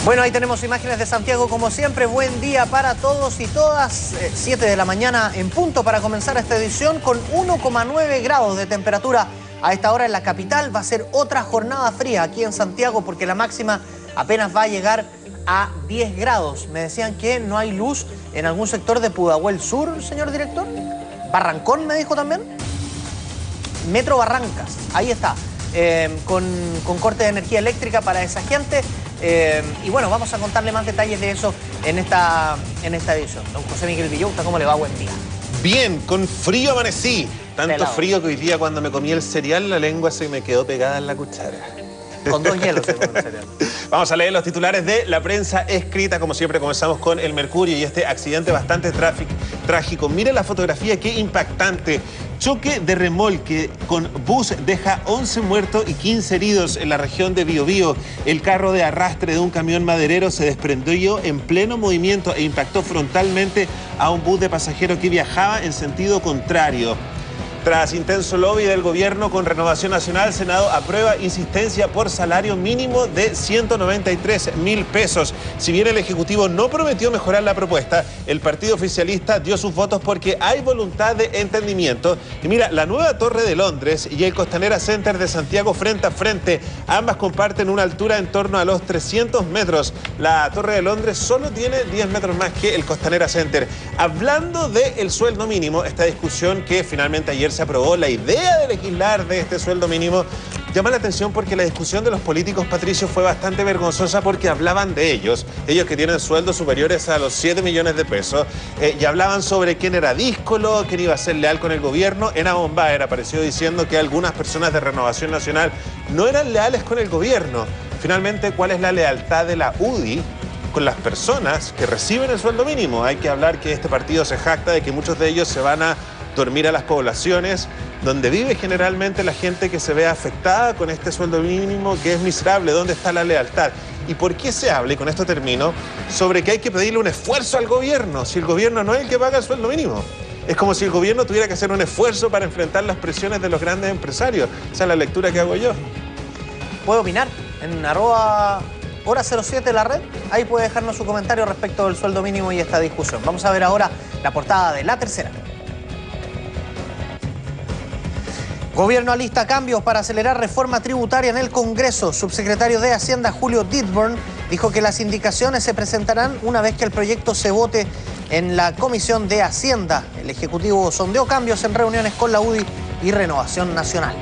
Bueno, ahí tenemos imágenes de Santiago como siempre. Buen día para todos y todas. 7 de la mañana en punto para comenzar esta edición con 1,9 grados de temperatura a esta hora en la capital. Va a ser otra jornada fría aquí en Santiago porque la máxima apenas va a llegar a 10 grados. Me decían que no hay luz en algún sector de Pudahuel Sur, señor director. Barrancón me dijo también. Metro Barrancas, ahí está. Con corte de energía eléctrica para esa gente. Y bueno, vamos a contarle más detalles de eso en esta edición. Don José Miguel Villauta, ¿cómo le va? Buen día. Bien, con frío amanecí. Tanto frío que hoy día cuando me comí el cereal la lengua se me quedó pegada en la cuchara. Con 2 hielos se come el cereal. Vamos a leer los titulares de la prensa escrita. Como siempre comenzamos con el Mercurio y este accidente bastante trágico. Mire la fotografía, qué impactante. Choque de remolque con bus deja 11 muertos y 15 heridos en la región de Biobío. El carro de arrastre de un camión maderero se desprendió en pleno movimiento e impactó frontalmente a un bus de pasajeros que viajaba en sentido contrario. Tras intenso lobby del gobierno con Renovación Nacional, Senado aprueba insistencia por salario mínimo de 193.000 pesos. Si bien el Ejecutivo no prometió mejorar la propuesta, el partido oficialista dio sus votos porque hay voluntad de entendimiento. Y mira, la nueva Torre de Londres y el Costanera Center de Santiago frente a frente, ambas comparten una altura en torno a los 300 metros. La Torre de Londres solo tiene 10 metros más que el Costanera Center. Hablando del sueldo mínimo, esta discusión que finalmente ayer se aprobó, la idea de legislar de este sueldo mínimo, llama la atención porque la discusión de los políticos, Patricio, fue bastante vergonzosa porque hablaban de ellos que tienen sueldos superiores a los 7 millones de pesos, y hablaban sobre quién era díscolo, quién iba a ser leal con el gobierno. Ena Bombaer apareció diciendo que algunas personas de Renovación Nacional no eran leales con el gobierno. Finalmente, ¿cuál es la lealtad de la UDI con las personas que reciben el sueldo mínimo? Hay que hablar que este partido se jacta de que muchos de ellos se van a dormir a las poblaciones donde vive generalmente la gente que se ve afectada con este sueldo mínimo que es miserable. ¿Dónde está la lealtad? ¿Y por qué se habla, y con esto termino, sobre que hay que pedirle un esfuerzo al gobierno si el gobierno no es el que paga el sueldo mínimo? Es como si el gobierno tuviera que hacer un esfuerzo para enfrentar las presiones de los grandes empresarios. Esa es la lectura que hago yo. ¿Puedo opinar? En @hora07 la red, ahí puede dejarnos su comentario respecto del sueldo mínimo y esta discusión. Vamos a ver ahora la portada de La Tercera. Gobierno alista cambios para acelerar reforma tributaria en el Congreso. Subsecretario de Hacienda Julio Dittborn dijo que las indicaciones se presentarán una vez que el proyecto se vote en la Comisión de Hacienda. El Ejecutivo sondeó cambios en reuniones con la UDI y Renovación Nacional.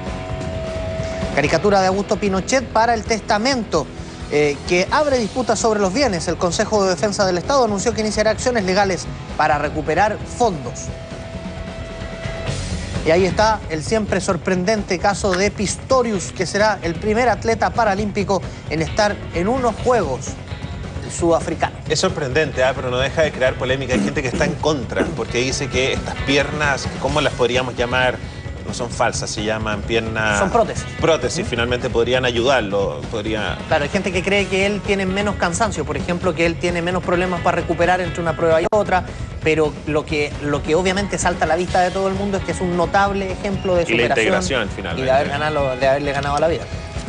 Caricatura de Augusto Pinochet para el testamento que abre disputas sobre los bienes. El Consejo de Defensa del Estado anunció que iniciará acciones legales para recuperar fondos. Y ahí está el siempre sorprendente caso de Pistorius, que será el primer atleta paralímpico en estar en unos Juegos sudafricanos. Es sorprendente, pero no deja de crear polémica. Hay gente que está en contra porque dice que estas piernas, ¿cómo las podríamos llamar? No son falsas, se llaman piernas... Son prótesis. Prótesis, finalmente podrían ayudarlo, Claro, hay gente que cree que él tiene menos cansancio, por ejemplo, que él tiene menos problemas para recuperar entre una prueba y otra, pero lo que obviamente salta a la vista de todo el mundo es que es un notable ejemplo de superación. Y la integración, finalmente. Y de haberle ganado a la vida.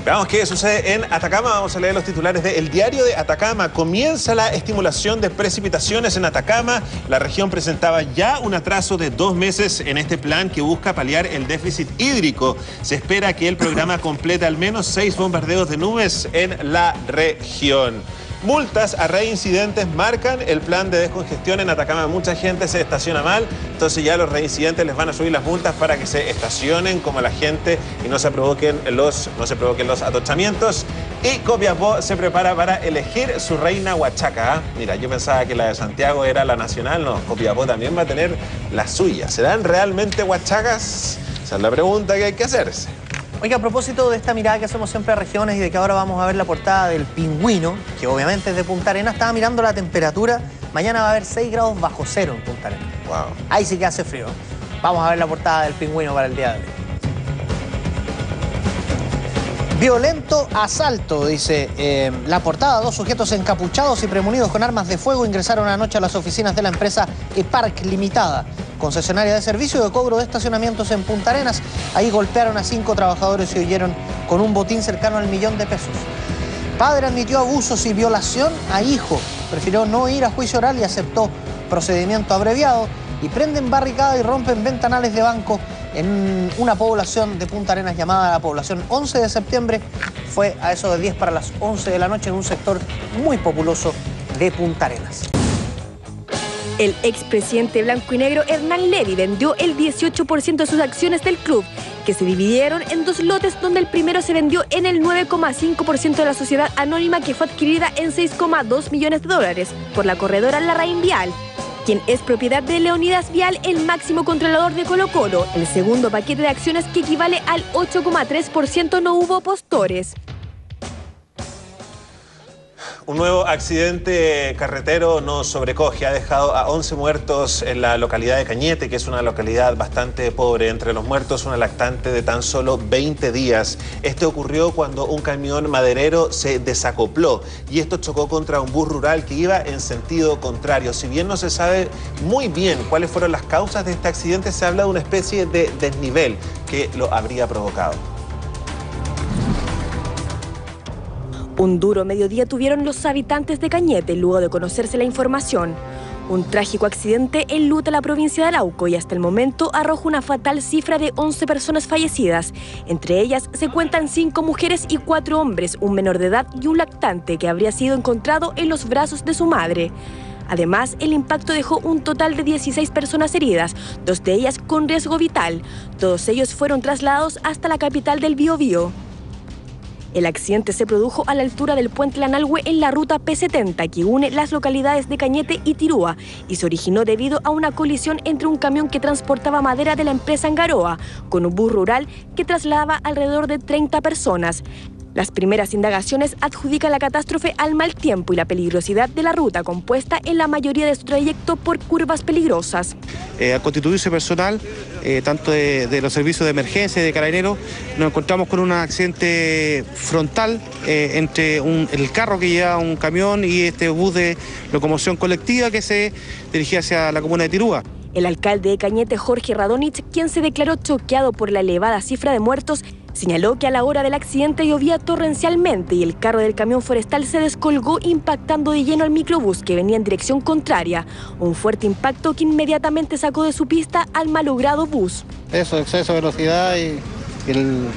Veamos qué sucede en Atacama. Vamos a leer los titulares de El Diario de Atacama. Comienza la estimulación de precipitaciones en Atacama. La región presentaba ya un atraso de 2 meses en este plan que busca paliar el déficit hídrico. Se espera que el programa complete al menos 6 bombardeos de nubes en la región. Multas a reincidentes marcan el plan de descongestión en Atacama. Mucha gente se estaciona mal, entonces ya los reincidentes les van a subir las multas para que se estacionen como la gente y no se provoquen los atochamientos. Y Copiapó se prepara para elegir su reina huachaca. Mira, yo pensaba que la de Santiago era la nacional, no, Copiapó también va a tener la suya. ¿Serán realmente huachacas? Esa es la pregunta que hay que hacerse. Oiga, a propósito de esta mirada que hacemos siempre a regiones y de que ahora vamos a ver la portada del Pingüino, que obviamente es de Punta Arenas, estaba mirando la temperatura. Mañana va a haber 6 grados bajo cero en Punta Arenas. Wow. Ahí sí que hace frío. Vamos a ver la portada del Pingüino para el día de hoy. Violento asalto, dice la portada. 2 sujetos encapuchados y premunidos con armas de fuego ingresaron anoche a las oficinas de la empresa EPARC Limitada, concesionaria de servicio de cobro de estacionamientos en Punta Arenas. Ahí golpearon a 5 trabajadores y huyeron con un botín cercano al 1.000.000 de pesos. Padre admitió abusos y violación a hijo. Prefirió no ir a juicio oral y aceptó procedimiento abreviado. Y prenden barricada y rompen ventanales de banco en una población de Punta Arenas llamada la población 11 de septiembre. Fue a eso de 10 para las 11 de la noche en un sector muy populoso de Punta Arenas. El expresidente blanco y negro Hernán Levy vendió el 18% de sus acciones del club, que se dividieron en dos lotes, donde el primero se vendió en el 9,5% de la sociedad anónima, que fue adquirida en $6,2 millones por la corredora Larraín Vial, quien es propiedad de Leonidas Vial, el máximo controlador de Colo-Colo. El segundo paquete de acciones, que equivale al 8,3%, no hubo postores. Un nuevo accidente carretero nos sobrecoge. Ha dejado a 11 muertos en la localidad de Cañete, que es una localidad bastante pobre. Entre los muertos, una lactante de tan solo 20 días. Este ocurrió cuando un camión maderero se desacopló y esto chocó contra un bus rural que iba en sentido contrario. Si bien no se sabe muy bien cuáles fueron las causas de este accidente, se habla de una especie de desnivel que lo habría provocado. Un duro mediodía tuvieron los habitantes de Cañete luego de conocerse la información. Un trágico accidente enluta la provincia de Arauco y hasta el momento arroja una fatal cifra de 11 personas fallecidas. Entre ellas se cuentan 5 mujeres y 4 hombres, un menor de edad y un lactante que habría sido encontrado en los brazos de su madre. Además, el impacto dejó un total de 16 personas heridas, 2 de ellas con riesgo vital. Todos ellos fueron trasladados hasta la capital del Biobío. El accidente se produjo a la altura del puente Lanalhue en la ruta P70, que une las localidades de Cañete y Tirúa, y se originó debido a una colisión entre un camión que transportaba madera de la empresa Angaroa con un bus rural que trasladaba alrededor de 30 personas. Las primeras indagaciones adjudican la catástrofe al mal tiempo y la peligrosidad de la ruta, compuesta en la mayoría de su trayecto por curvas peligrosas. Al constituirse personal, tanto de los servicios de emergencia y de carabineros, nos encontramos con un accidente frontal entre el carro que lleva un camión y este bus de locomoción colectiva que se dirigía hacia la comuna de Tirúa. El alcalde de Cañete, Jorge Radonich, quien se declaró choqueado por la elevada cifra de muertos, señaló que a la hora del accidente llovía torrencialmente y el carro del camión forestal se descolgó, impactando de lleno al microbús que venía en dirección contraria. Un fuerte impacto que inmediatamente sacó de su pista al malogrado bus. Eso, exceso de velocidad y el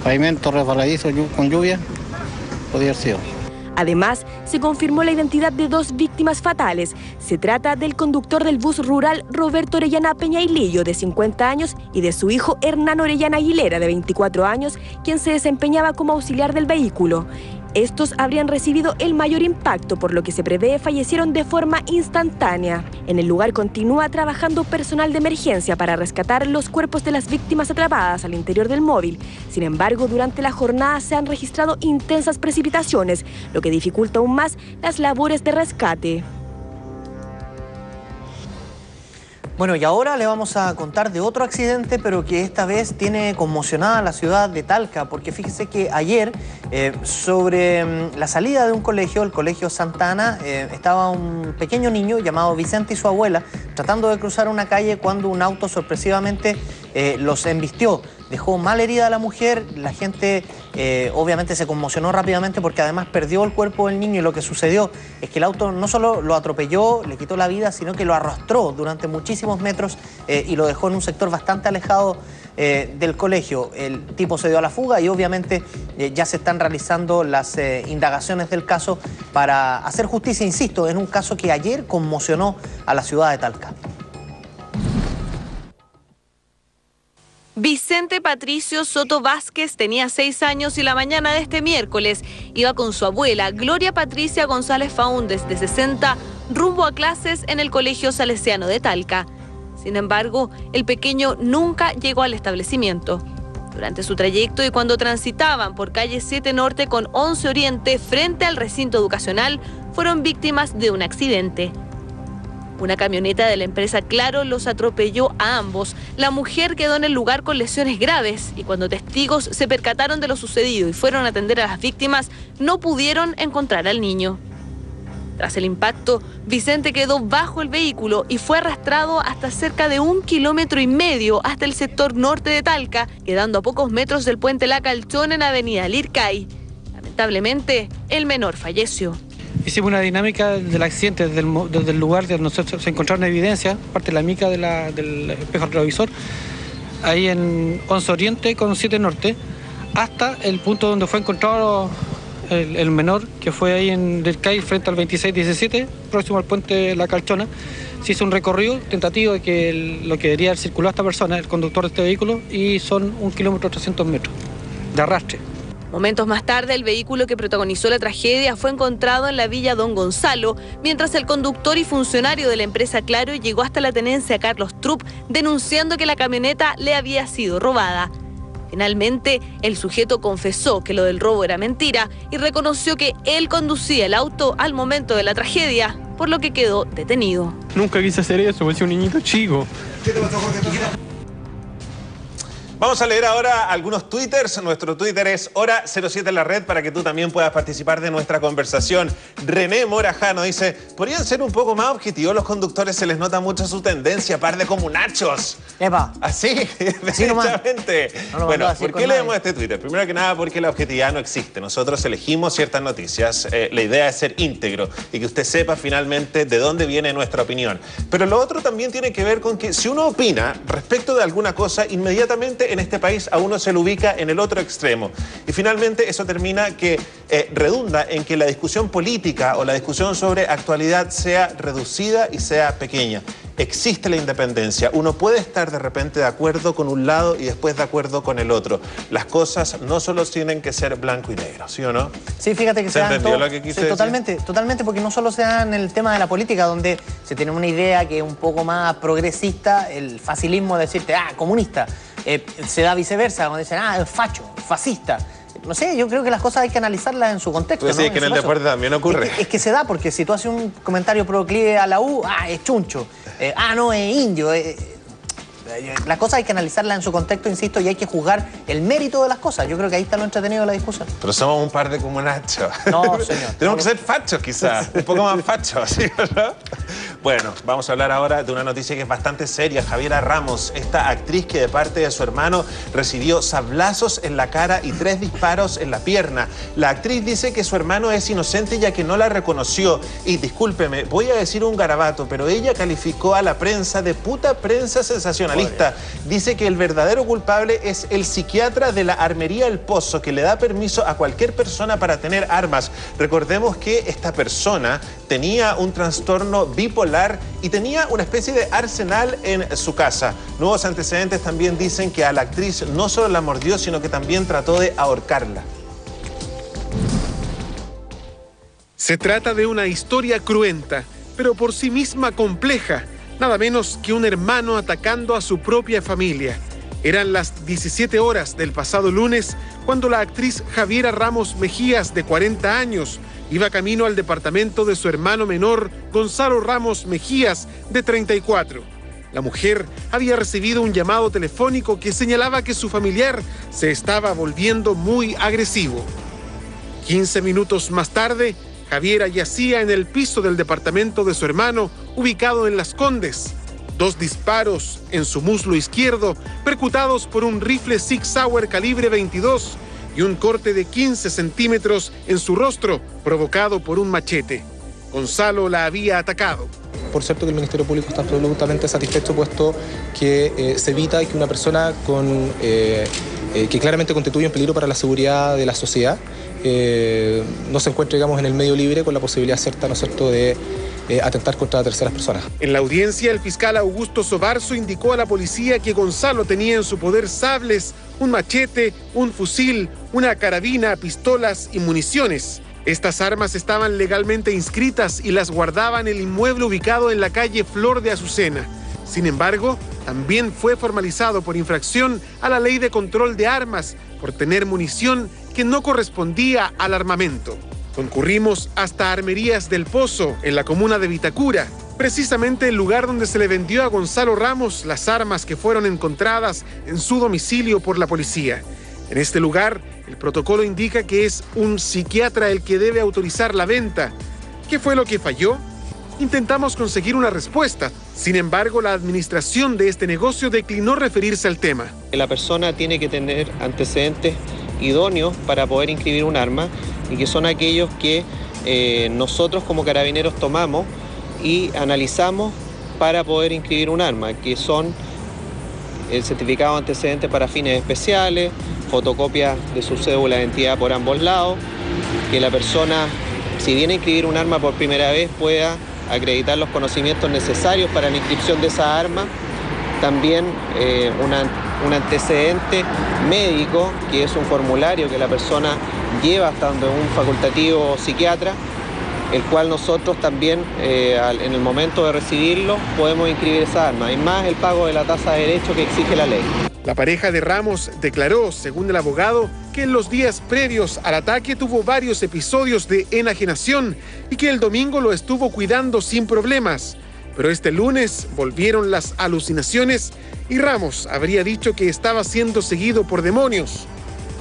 pavimento resbaladizo con lluvia, podría haber sido. Además, se confirmó la identidad de 2 víctimas fatales. Se trata del conductor del bus rural Roberto Orellana Peñailillo, de 50 años, y de su hijo Hernán Orellana Aguilera, de 24 años, quien se desempeñaba como auxiliar del vehículo. Estos habrían recibido el mayor impacto, por lo que se prevé fallecieron de forma instantánea. En el lugar continúa trabajando personal de emergencia para rescatar los cuerpos de las víctimas atrapadas al interior del móvil. Sin embargo, durante la jornada se han registrado intensas precipitaciones, lo que dificulta aún más las labores de rescate. Bueno, y ahora le vamos a contar de otro accidente, pero que esta vez tiene conmocionada la ciudad de Talca, porque fíjese que ayer, sobre la salida de un colegio, el Colegio Santa Ana, estaba un pequeño niño llamado Vicente y su abuela tratando de cruzar una calle cuando un auto sorpresivamente los embistió. Dejó mal herida a la mujer, la gente obviamente se conmocionó rápidamente porque además perdió el cuerpo del niño, y lo que sucedió es que el auto no solo lo atropelló, le quitó la vida, sino que lo arrastró durante muchísimos metros y lo dejó en un sector bastante alejado del colegio. El tipo se dio a la fuga y obviamente ya se están realizando las indagaciones del caso para hacer justicia, insisto, en un caso que ayer conmocionó a la ciudad de Talca. Vicente Patricio Soto Vázquez tenía 6 años y la mañana de este miércoles iba con su abuela, Gloria Patricia González Faúndez, de 60, rumbo a clases en el Colegio Salesiano de Talca. Sin embargo, el pequeño nunca llegó al establecimiento. Durante su trayecto y cuando transitaban por calle 7 Norte con 11 Oriente frente al recinto educacional, fueron víctimas de un accidente. Una camioneta de la empresa Claro los atropelló a ambos. La mujer quedó en el lugar con lesiones graves y cuando testigos se percataron de lo sucedido y fueron a atender a las víctimas, no pudieron encontrar al niño. Tras el impacto, Vicente quedó bajo el vehículo y fue arrastrado hasta cerca de 1,5 kilómetros hasta el sector norte de Talca, quedando a pocos metros del puente La Calchón en avenida Lircay. Lamentablemente, el menor falleció. Hicimos una dinámica del accidente desde el lugar donde nosotros se encontraron evidencia, parte de la mica del espejo retrovisor, ahí en 11 Oriente con 7 Norte, hasta el punto donde fue encontrado el menor, que fue ahí en el CAI frente al 2617, próximo al puente La Calchona. Se hizo un recorrido tentativo de que lo que debería haber circulado esta persona, el conductor de este vehículo, y son 1 kilómetro 300 metros de arrastre. Momentos más tarde, el vehículo que protagonizó la tragedia fue encontrado en la villa Don Gonzalo, mientras el conductor y funcionario de la empresa Claro llegó hasta la tenencia Carlos Trupp denunciando que la camioneta le había sido robada. Finalmente, el sujeto confesó que lo del robo era mentira y reconoció que él conducía el auto al momento de la tragedia, por lo que quedó detenido. Nunca quise hacer eso, porque soy un niñito chico. ¿Qué te pasó, Jorge? Vamos a leer ahora algunos twitters. Nuestro Twitter es Hora07 en la red para que tú también puedas participar de nuestra conversación. René Morajano dice: podrían ser un poco más objetivos los conductores, se les nota mucho su tendencia, par de comunachos. Epa. Así, derechamente. No bueno, ¿por qué leemos este Twitter? Primero que nada, porque la objetividad no existe. Nosotros elegimos ciertas noticias. La idea es ser íntegro y que usted sepa finalmente de dónde viene nuestra opinión. Pero lo otro también tiene que ver con que si uno opina respecto de alguna cosa, inmediatamente en este país a uno se lo ubica en el otro extremo. Y finalmente eso termina que redunda en que la discusión política o la discusión sobre actualidad sea reducida y sea pequeña. Existe la independencia. Uno puede estar de repente de acuerdo con un lado y después de acuerdo con el otro. Las cosas no solo tienen que ser blanco y negro, ¿sí o no? Sí, fíjate que ¿Se entendió lo que quise decir? Totalmente, porque no solo se da en el tema de la política, donde se tiene una idea que es un poco más progresista, el facilismo de decirte, comunista. Se da viceversa, cuando dicen, facho, fascista. No sé, yo creo que las cosas hay que analizarlas en su contexto. Pues sí, es que en el deporte también ocurre. Es que se da, porque si tú haces un comentario proclive a la U, es chuncho. No, es indio. Las cosas hay que analizarlas en su contexto, insisto, y hay que juzgar el mérito de las cosas. Yo creo que ahí está lo entretenido de la discusión. Pero somos un par de comunachos. No, señor. Tenemos que ser fachos, quizás. Un poco más fachos, ¿sí o no? Bueno, vamos a hablar ahora de una noticia que es bastante seria. Javiera Ramos, esta actriz que de parte de su hermano recibió sablazos en la cara y 3 disparos en la pierna. La actriz dice que su hermano es inocente ya que no la reconoció. Y discúlpeme, voy a decir un garabato, pero ella calificó a la prensa de puta prensa sensacionalista. Dice que el verdadero culpable es el psiquiatra de la armería El Pozo, que le da permiso a cualquier persona para tener armas. Recordemos que esta persona tenía un trastorno bipolar y tenía una especie de arsenal en su casa. Nuevos antecedentes también dicen que a la actriz no solo la mordió, sino que también trató de ahorcarla. Se trata de una historia cruenta, pero por sí misma compleja. Nada menos que un hermano atacando a su propia familia. Eran las 17 horas del pasado lunes cuando la actriz Javiera Ramos Mejías, de 40 años, iba camino al departamento de su hermano menor, Gonzalo Ramos Mejías, de 34. La mujer había recibido un llamado telefónico que señalaba que su familiar se estaba volviendo muy agresivo. 15 minutos más tarde, Javiera yacía en el piso del departamento de su hermano, ubicado en Las Condes. 2 disparos en su muslo izquierdo, percutados por un rifle Sig Sauer calibre 22 y un corte de 15 centímetros en su rostro, provocado por un machete. Gonzalo la había atacado. Por cierto que el Ministerio Público está absolutamente satisfecho, puesto que se evita que una persona que claramente constituye un peligro para la seguridad de la sociedad no se encuentre, digamos, en el medio libre con la posibilidad cierta, ¿no es cierto?, de atentar contra terceras personas. En la audiencia, el fiscal Augusto Sobarzo indicó a la policía que Gonzalo tenía en su poder sables, un machete, un fusil, una carabina, pistolas y municiones. Estas armas estaban legalmente inscritas y las guardaba en el inmueble ubicado en la calle Flor de Azucena. Sin embargo, también fue formalizado por infracción a la ley de control de armas por tener munición que no correspondía al armamento. Concurrimos hasta Armerías del Pozo, en la comuna de Vitacura, precisamente el lugar donde se le vendió a Gonzalo Ramos las armas que fueron encontradas en su domicilio por la policía. En este lugar, el protocolo indica que es un psiquiatra el que debe autorizar la venta. ¿Qué fue lo que falló? Intentamos conseguir una respuesta. Sin embargo, la administración de este negocio declinó referirse al tema. La persona tiene que tener antecedentes idóneos para poder inscribir un arma y que son aquellos que nosotros como carabineros tomamos y analizamos para poder inscribir un arma, que son el certificado de antecedentes para fines especiales, fotocopias de su cédula de identidad por ambos lados, que la persona, si viene a inscribir un arma por primera vez, pueda acreditar los conocimientos necesarios para la inscripción de esa arma. También un antecedente médico, que es un formulario que la persona lleva hasta donde un facultativo psiquiatra, el cual nosotros también, en el momento de recibirlo, podemos inscribir esa arma. Y más el pago de la tasa de derecho que exige la ley. La pareja de Ramos declaró, según el abogado, que en los días previos al ataque tuvo varios episodios de enajenación y que el domingo lo estuvo cuidando sin problemas. Pero este lunes volvieron las alucinaciones y Ramos habría dicho que estaba siendo seguido por demonios.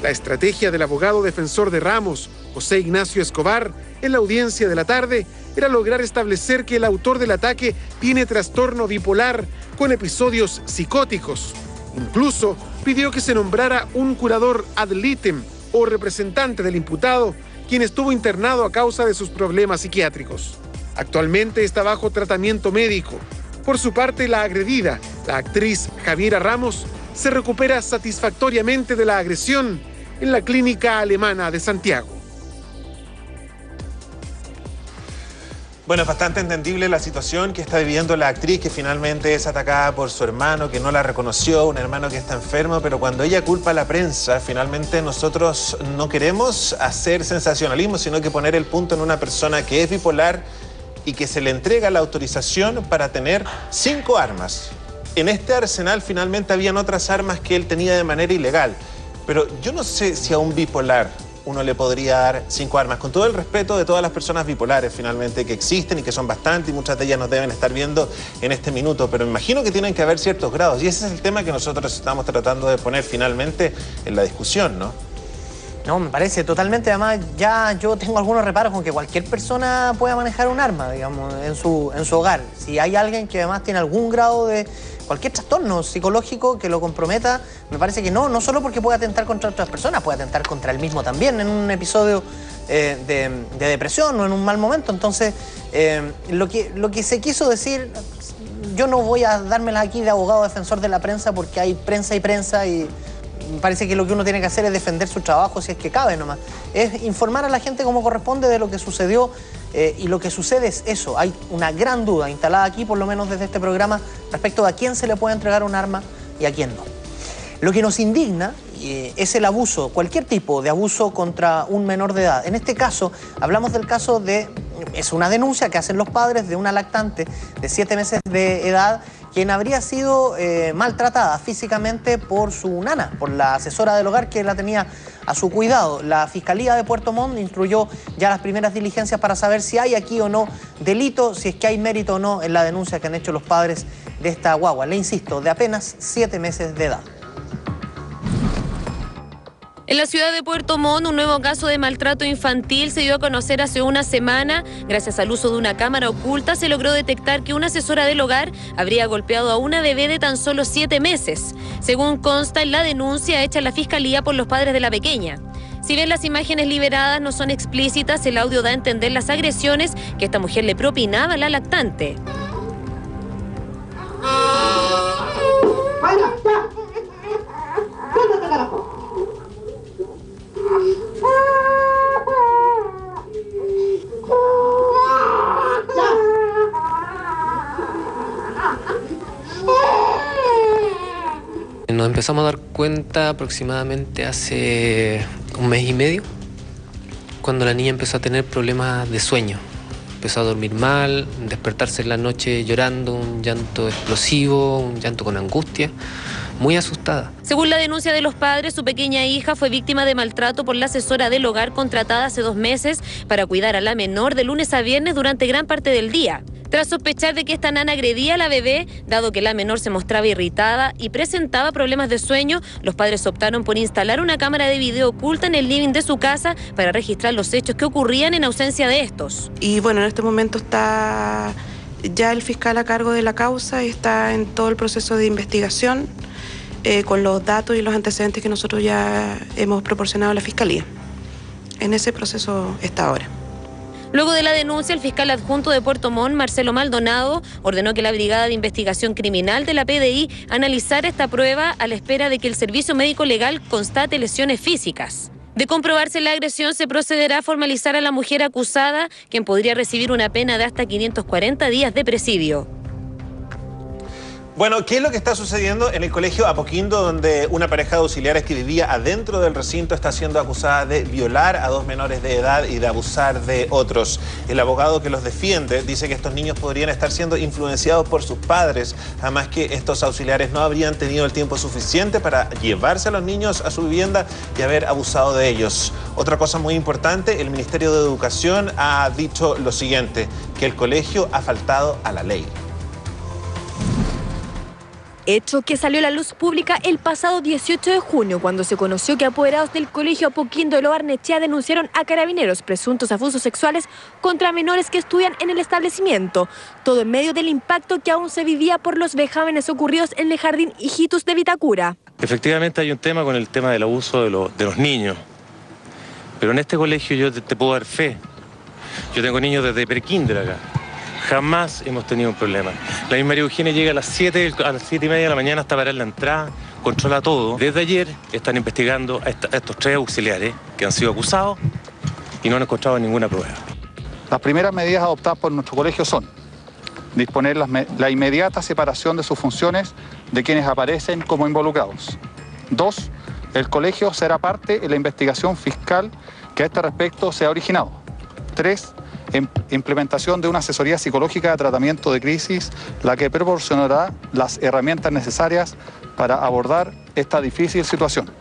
La estrategia del abogado defensor de Ramos, José Ignacio Escobar, en la audiencia de la tarde, era lograr establecer que el autor del ataque tiene trastorno bipolar con episodios psicóticos. Incluso pidió que se nombrara un curador ad litem o representante del imputado, quien estuvo internado a causa de sus problemas psiquiátricos. Actualmente está bajo tratamiento médico. Por su parte, la agredida, la actriz Javiera Ramos, se recupera satisfactoriamente de la agresión en la clínica alemana de Santiago. Bueno, es bastante entendible la situación que está viviendo la actriz, que finalmente es atacada por su hermano, que no la reconoció, un hermano que está enfermo, pero cuando ella culpa a la prensa, finalmente nosotros no queremos hacer sensacionalismo, sino que poner el punto en una persona que es bipolar y que se le entrega la autorización para tener 5 armas. En este arsenal finalmente habían otras armas que él tenía de manera ilegal, pero yo no sé si a un bipolar uno le podría dar 5 armas, con todo el respeto de todas las personas bipolares finalmente que existen y que son bastantes y muchas de ellas nos deben estar viendo en este minuto, pero me imagino que tienen que haber ciertos grados y ese es el tema que nosotros estamos tratando de poner finalmente en la discusión, ¿no? No, me parece totalmente. Además, ya yo tengo algunos reparos con que cualquier persona pueda manejar un arma, digamos, en su hogar. Si hay alguien que además tiene algún grado de cualquier trastorno psicológico que lo comprometa, me parece que no solo porque puede atentar contra otras personas, puede atentar contra él mismo también en un episodio de depresión o en un mal momento. Entonces, lo que se quiso decir, yo no voy a dármela aquí de abogado defensor de la prensa porque hay prensa y prensa y me parece que lo que uno tiene que hacer es defender su trabajo si es que cabe nomás. Es informar a la gente como corresponde de lo que sucedió y lo que sucede es eso. Hay una gran duda instalada aquí, por lo menos desde este programa, respecto de a quién se le puede entregar un arma y a quién no. Lo que nos indigna es el abuso, cualquier tipo de abuso contra un menor de edad. En este caso, hablamos del caso de, es una denuncia que hacen los padres de una lactante de 7 meses de edad, quien habría sido maltratada físicamente por su nana, por la asesora del hogar que la tenía a su cuidado. La Fiscalía de Puerto Montt instruyó ya las primeras diligencias para saber si hay aquí o no delito, si es que hay mérito o no en la denuncia que han hecho los padres de esta guagua. Le insisto, de apenas 7 meses de edad. En la ciudad de Puerto Montt, un nuevo caso de maltrato infantil se dio a conocer hace una semana. Gracias al uso de una cámara oculta, se logró detectar que una asesora del hogar habría golpeado a una bebé de tan solo 7 meses. Según consta en la denuncia hecha en la Fiscalía por los padres de la pequeña. Si bien las imágenes liberadas no son explícitas, el audio da a entender las agresiones que esta mujer le propinaba a la lactante. Nos empezamos a dar cuenta aproximadamente hace 1 mes y medio, cuando la niña empezó a tener problemas de sueño. Empezó a dormir mal, despertarse en la noche llorando, un llanto explosivo, un llanto con angustia, muy asustada. Según la denuncia de los padres, su pequeña hija fue víctima de maltrato por la asesora del hogar contratada hace 2 meses para cuidar a la menor de lunes a viernes durante gran parte del día. Tras sospechar de que esta nana agredía a la bebé, dado que la menor se mostraba irritada y presentaba problemas de sueño, los padres optaron por instalar una cámara de video oculta en el living de su casa para registrar los hechos que ocurrían en ausencia de estos. Y bueno, en este momento está ya el fiscal a cargo de la causa y está en todo el proceso de investigación con los datos y los antecedentes que nosotros ya hemos proporcionado a la Fiscalía. en ese proceso está ahora. Luego de la denuncia, el fiscal adjunto de Puerto Montt, Marcelo Maldonado, ordenó que la Brigada de Investigación Criminal de la PDI analizara esta prueba a la espera de que el Servicio Médico Legal constate lesiones físicas. De comprobarse la agresión, se procederá a formalizar a la mujer acusada, quien podría recibir una pena de hasta 540 días de presidio. Bueno, ¿qué es lo que está sucediendo en el colegio Apoquindo, donde una pareja de auxiliares que vivía adentro del recinto está siendo acusada de violar a 2 menores de edad y de abusar de otros? El abogado que los defiende dice que estos niños podrían estar siendo influenciados por sus padres, además que estos auxiliares no habrían tenido el tiempo suficiente para llevarse a los niños a su vivienda y haber abusado de ellos. Otra cosa muy importante, el Ministerio de Educación ha dicho lo siguiente, que el colegio ha faltado a la ley. Hecho que salió a la luz pública el pasado 18 de junio, cuando se conoció que apoderados del colegio Apoquindo de Lo Barnechea denunciaron a Carabineros presuntos abusos sexuales contra menores que estudian en el establecimiento. Todo en medio del impacto que aún se vivía por los vejámenes ocurridos en el Jardín Hijitus de Vitacura. Efectivamente hay un tema con el tema del abuso de los niños, pero en este colegio yo te puedo dar fe. Yo tengo niños desde prekinder acá. Jamás hemos tenido un problema. La misma María Eugenia llega a las 7:30 de la mañana hasta parar la entrada, controla todo. Desde ayer están investigando a estos 3 auxiliares que han sido acusados y no han encontrado ninguna prueba. Las primeras medidas adoptadas por nuestro colegio son disponer la inmediata separación de sus funciones de quienes aparecen como involucrados. 2. El colegio será parte en la investigación fiscal que a este respecto se ha originado. 3. Implementación de una asesoría psicológica de tratamiento de crisis, la que proporcionará las herramientas necesarias para abordar esta difícil situación.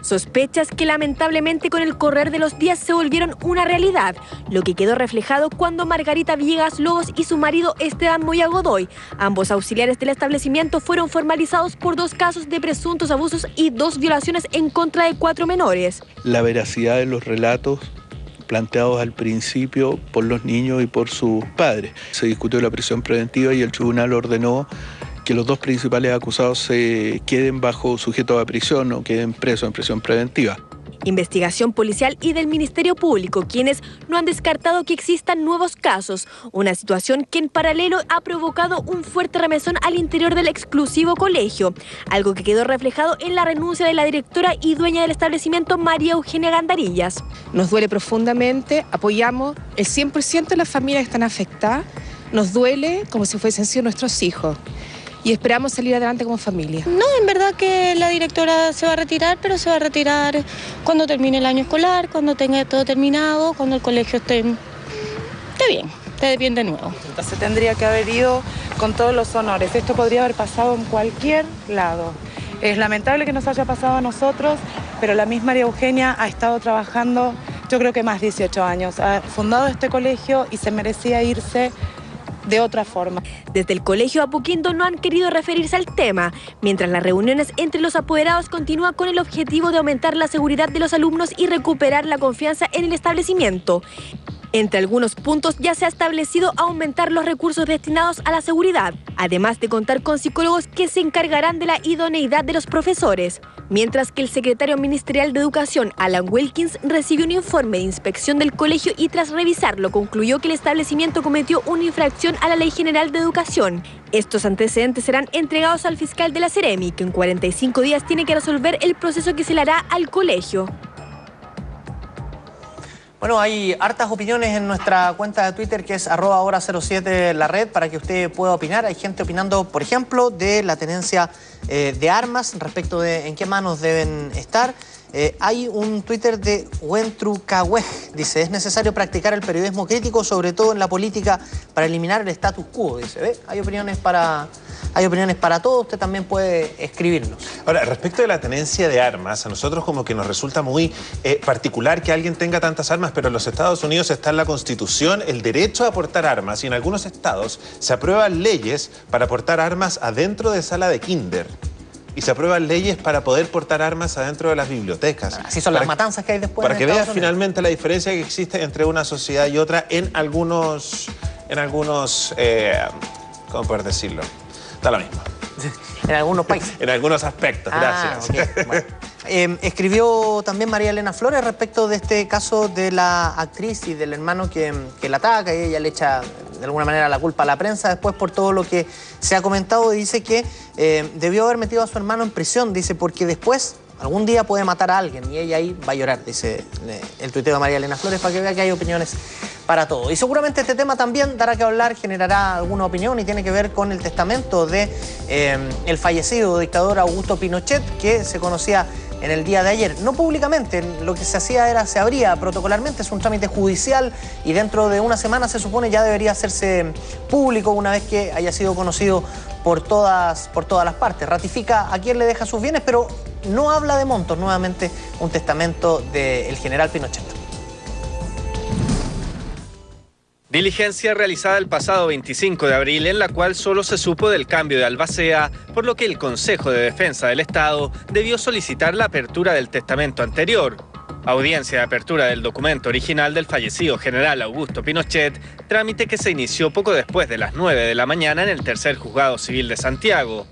Sospechas que lamentablemente con el correr de los días se volvieron una realidad, lo que quedó reflejado cuando Margarita Villegas Lobos y su marido Esteban Moya Godoy, ambos auxiliares del establecimiento, fueron formalizados por 2 casos de presuntos abusos y 2 violaciones en contra de 4 menores. La veracidad de los relatos planteados al principio por los niños y por sus padres. Se discutió la prisión preventiva y el tribunal ordenó que los 2 principales acusados se queden bajo sujeto a prisión o queden presos en prisión preventiva. Investigación policial y del Ministerio Público, quienes no han descartado que existan nuevos casos, una situación que en paralelo ha provocado un fuerte remesón al interior del exclusivo colegio, algo que quedó reflejado en la renuncia de la directora y dueña del establecimiento, María Eugenia Gandarillas. Nos duele profundamente, apoyamos el 100% de las familias que están afectadas, nos duele como si fuesen sido nuestros hijos. Y esperamos salir adelante como familia. No, en verdad que la directora se va a retirar, pero se va a retirar cuando termine el año escolar, cuando tenga todo terminado, cuando el colegio esté bien de nuevo. Se tendría que haber ido con todos los honores. Esto podría haber pasado en cualquier lado. Es lamentable que nos haya pasado a nosotros, pero la misma María Eugenia ha estado trabajando, yo creo que más de 18 años. Ha fundado este colegio y se merecía irse de otra forma. Desde el colegio Apoquindo no han querido referirse al tema, mientras las reuniones entre los apoderados continúan con el objetivo de aumentar la seguridad de los alumnos y recuperar la confianza en el establecimiento. Entre algunos puntos ya se ha establecido aumentar los recursos destinados a la seguridad, además de contar con psicólogos que se encargarán de la idoneidad de los profesores. Mientras que el secretario ministerial de Educación, Alan Wilkins, recibió un informe de inspección del colegio y tras revisarlo concluyó que el establecimiento cometió una infracción a la Ley General de Educación. Estos antecedentes serán entregados al fiscal de la Seremi, que en 45 días tiene que resolver el proceso que se le hará al colegio. Bueno, hay hartas opiniones en nuestra cuenta de Twitter, que es @hora07 la red, para que usted pueda opinar. Hay gente opinando, por ejemplo, de la tenencia de armas, respecto de en qué manos deben estar. Hay un Twitter de Wentrucawej, dice, es necesario practicar el periodismo crítico, sobre todo en la política, para eliminar el status quo, dice. ¿Ve? Hay opiniones para todo, usted también puede escribirnos. Ahora, respecto de la tenencia de armas, a nosotros como que nos resulta muy particular que alguien tenga tantas armas, pero en los Estados Unidos está en la Constitución el derecho a portar armas y en algunos estados se aprueban leyes para portar armas adentro de sala de kinder. Y se aprueban leyes para poder portar armas adentro de las bibliotecas. Así son las matanzas que hay después. Para que veas finalmente la diferencia que existe entre una sociedad y otra en algunos ¿cómo poder decirlo? Da lo mismo. En algunos países. En algunos aspectos, gracias. Okay. Bueno. Escribió también María Elena Flores respecto de este caso de la actriz y del hermano que la ataca, y ella le echa de alguna manera la culpa a la prensa después por todo lo que se ha comentado, y dice que debió haber metido a su hermano en prisión, dice, porque después algún día puede matar a alguien y ella ahí va a llorar, dice el tuiteo de María Elena Flores, para que vea que hay opiniones para todo. Y seguramente este tema también dará que hablar, generará alguna opinión, y tiene que ver con el testamento de el fallecido dictador Augusto Pinochet, que se conocía en el día de ayer. No públicamente, lo que se hacía era, se abría protocolarmente, es un trámite judicial y dentro de una semana se supone ya debería hacerse público una vez que haya sido conocido por todas las partes. Ratifica a quién le deja sus bienes, pero no habla de montos. Nuevamente un testamento del general Pinochet. Diligencia realizada el pasado 25 de abril en la cual solo se supo del cambio de albacea, por lo que el Consejo de Defensa del Estado debió solicitar la apertura del testamento anterior. Audiencia de apertura del documento original del fallecido general Augusto Pinochet, trámite que se inició poco después de las 9 de la mañana en el Tercer Juzgado Civil de Santiago.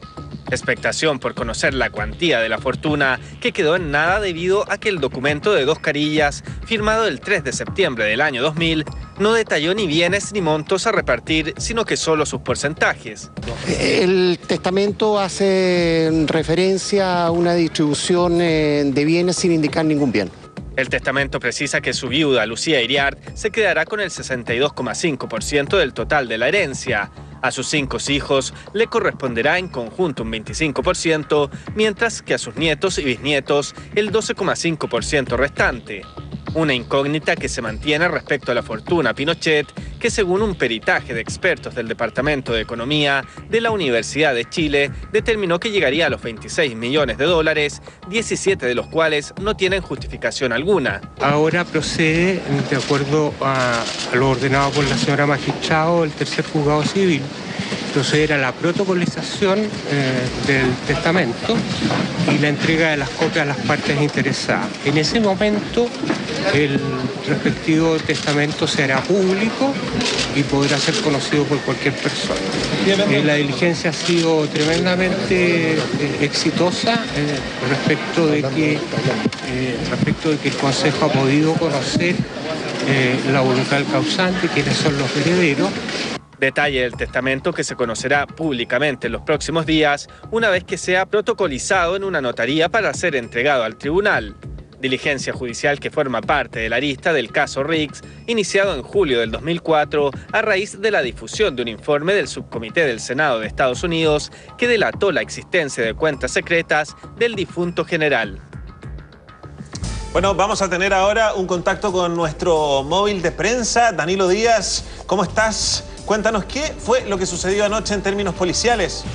Expectación por conocer la cuantía de la fortuna, que quedó en nada debido a que el documento de 2 carillas, firmado el 3 de septiembre del año 2000, no detalló ni bienes ni montos a repartir, sino que solo sus porcentajes. El testamento hace referencia a una distribución de bienes sin indicar ningún bien. El testamento precisa que su viuda, Lucía Iriart, se quedará con el 62,5% del total de la herencia. A sus 5 hijos le corresponderá en conjunto un 25%, mientras que a sus nietos y bisnietos el 12,5% restante. Una incógnita que se mantiene respecto a la fortuna Pinochet, que según un peritaje de expertos del Departamento de Economía de la Universidad de Chile, determinó que llegaría a los 26 millones de dólares, 17 de los cuales no tienen justificación alguna. Ahora procede, de acuerdo a lo ordenado por la señora magistrado del Tercer Juzgado Civil, proceder a la protocolización del testamento y la entrega de las copias a las partes interesadas. En ese momento, el respectivo testamento se hará público y podrá ser conocido por cualquier persona. La diligencia ha sido tremendamente exitosa respecto de que el Consejo ha podido conocer la voluntad del causante, quiénes son los herederos. Detalle del testamento que se conocerá públicamente en los próximos días, una vez que sea protocolizado en una notaría para ser entregado al tribunal. Diligencia judicial que forma parte de la arista del caso Riggs, iniciado en julio del 2004 a raíz de la difusión de un informe del Subcomité del Senado de Estados Unidos que delató la existencia de cuentas secretas del difunto general. Bueno, vamos a tener ahora un contacto con nuestro móvil de prensa. Danilo Díaz, ¿cómo estás? Cuéntanos qué fue lo que sucedió anoche en términos policiales.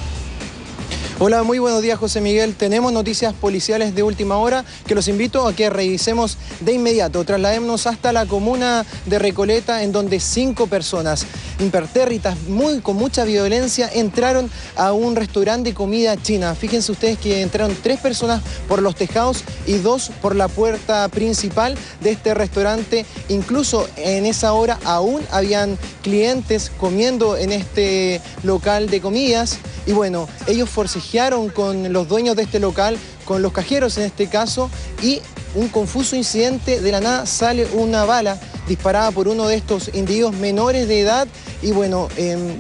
Hola, muy buenos días, José Miguel. Tenemos noticias policiales de última hora que los invito a que revisemos de inmediato. Trasladémonos hasta la comuna de Recoleta, en donde 5 personas impertérritas, con mucha violencia, entraron a un restaurante de comida china. Fíjense ustedes que entraron 3 personas por los tejados y 2 por la puerta principal de este restaurante. Incluso en esa hora aún habían clientes comiendo en este local de comidas. Y bueno, ellos forcejearon con los dueños de este local, con los cajeros en este caso, y un confuso incidente, de la nada sale una bala disparada por uno de estos individuos menores de edad y bueno,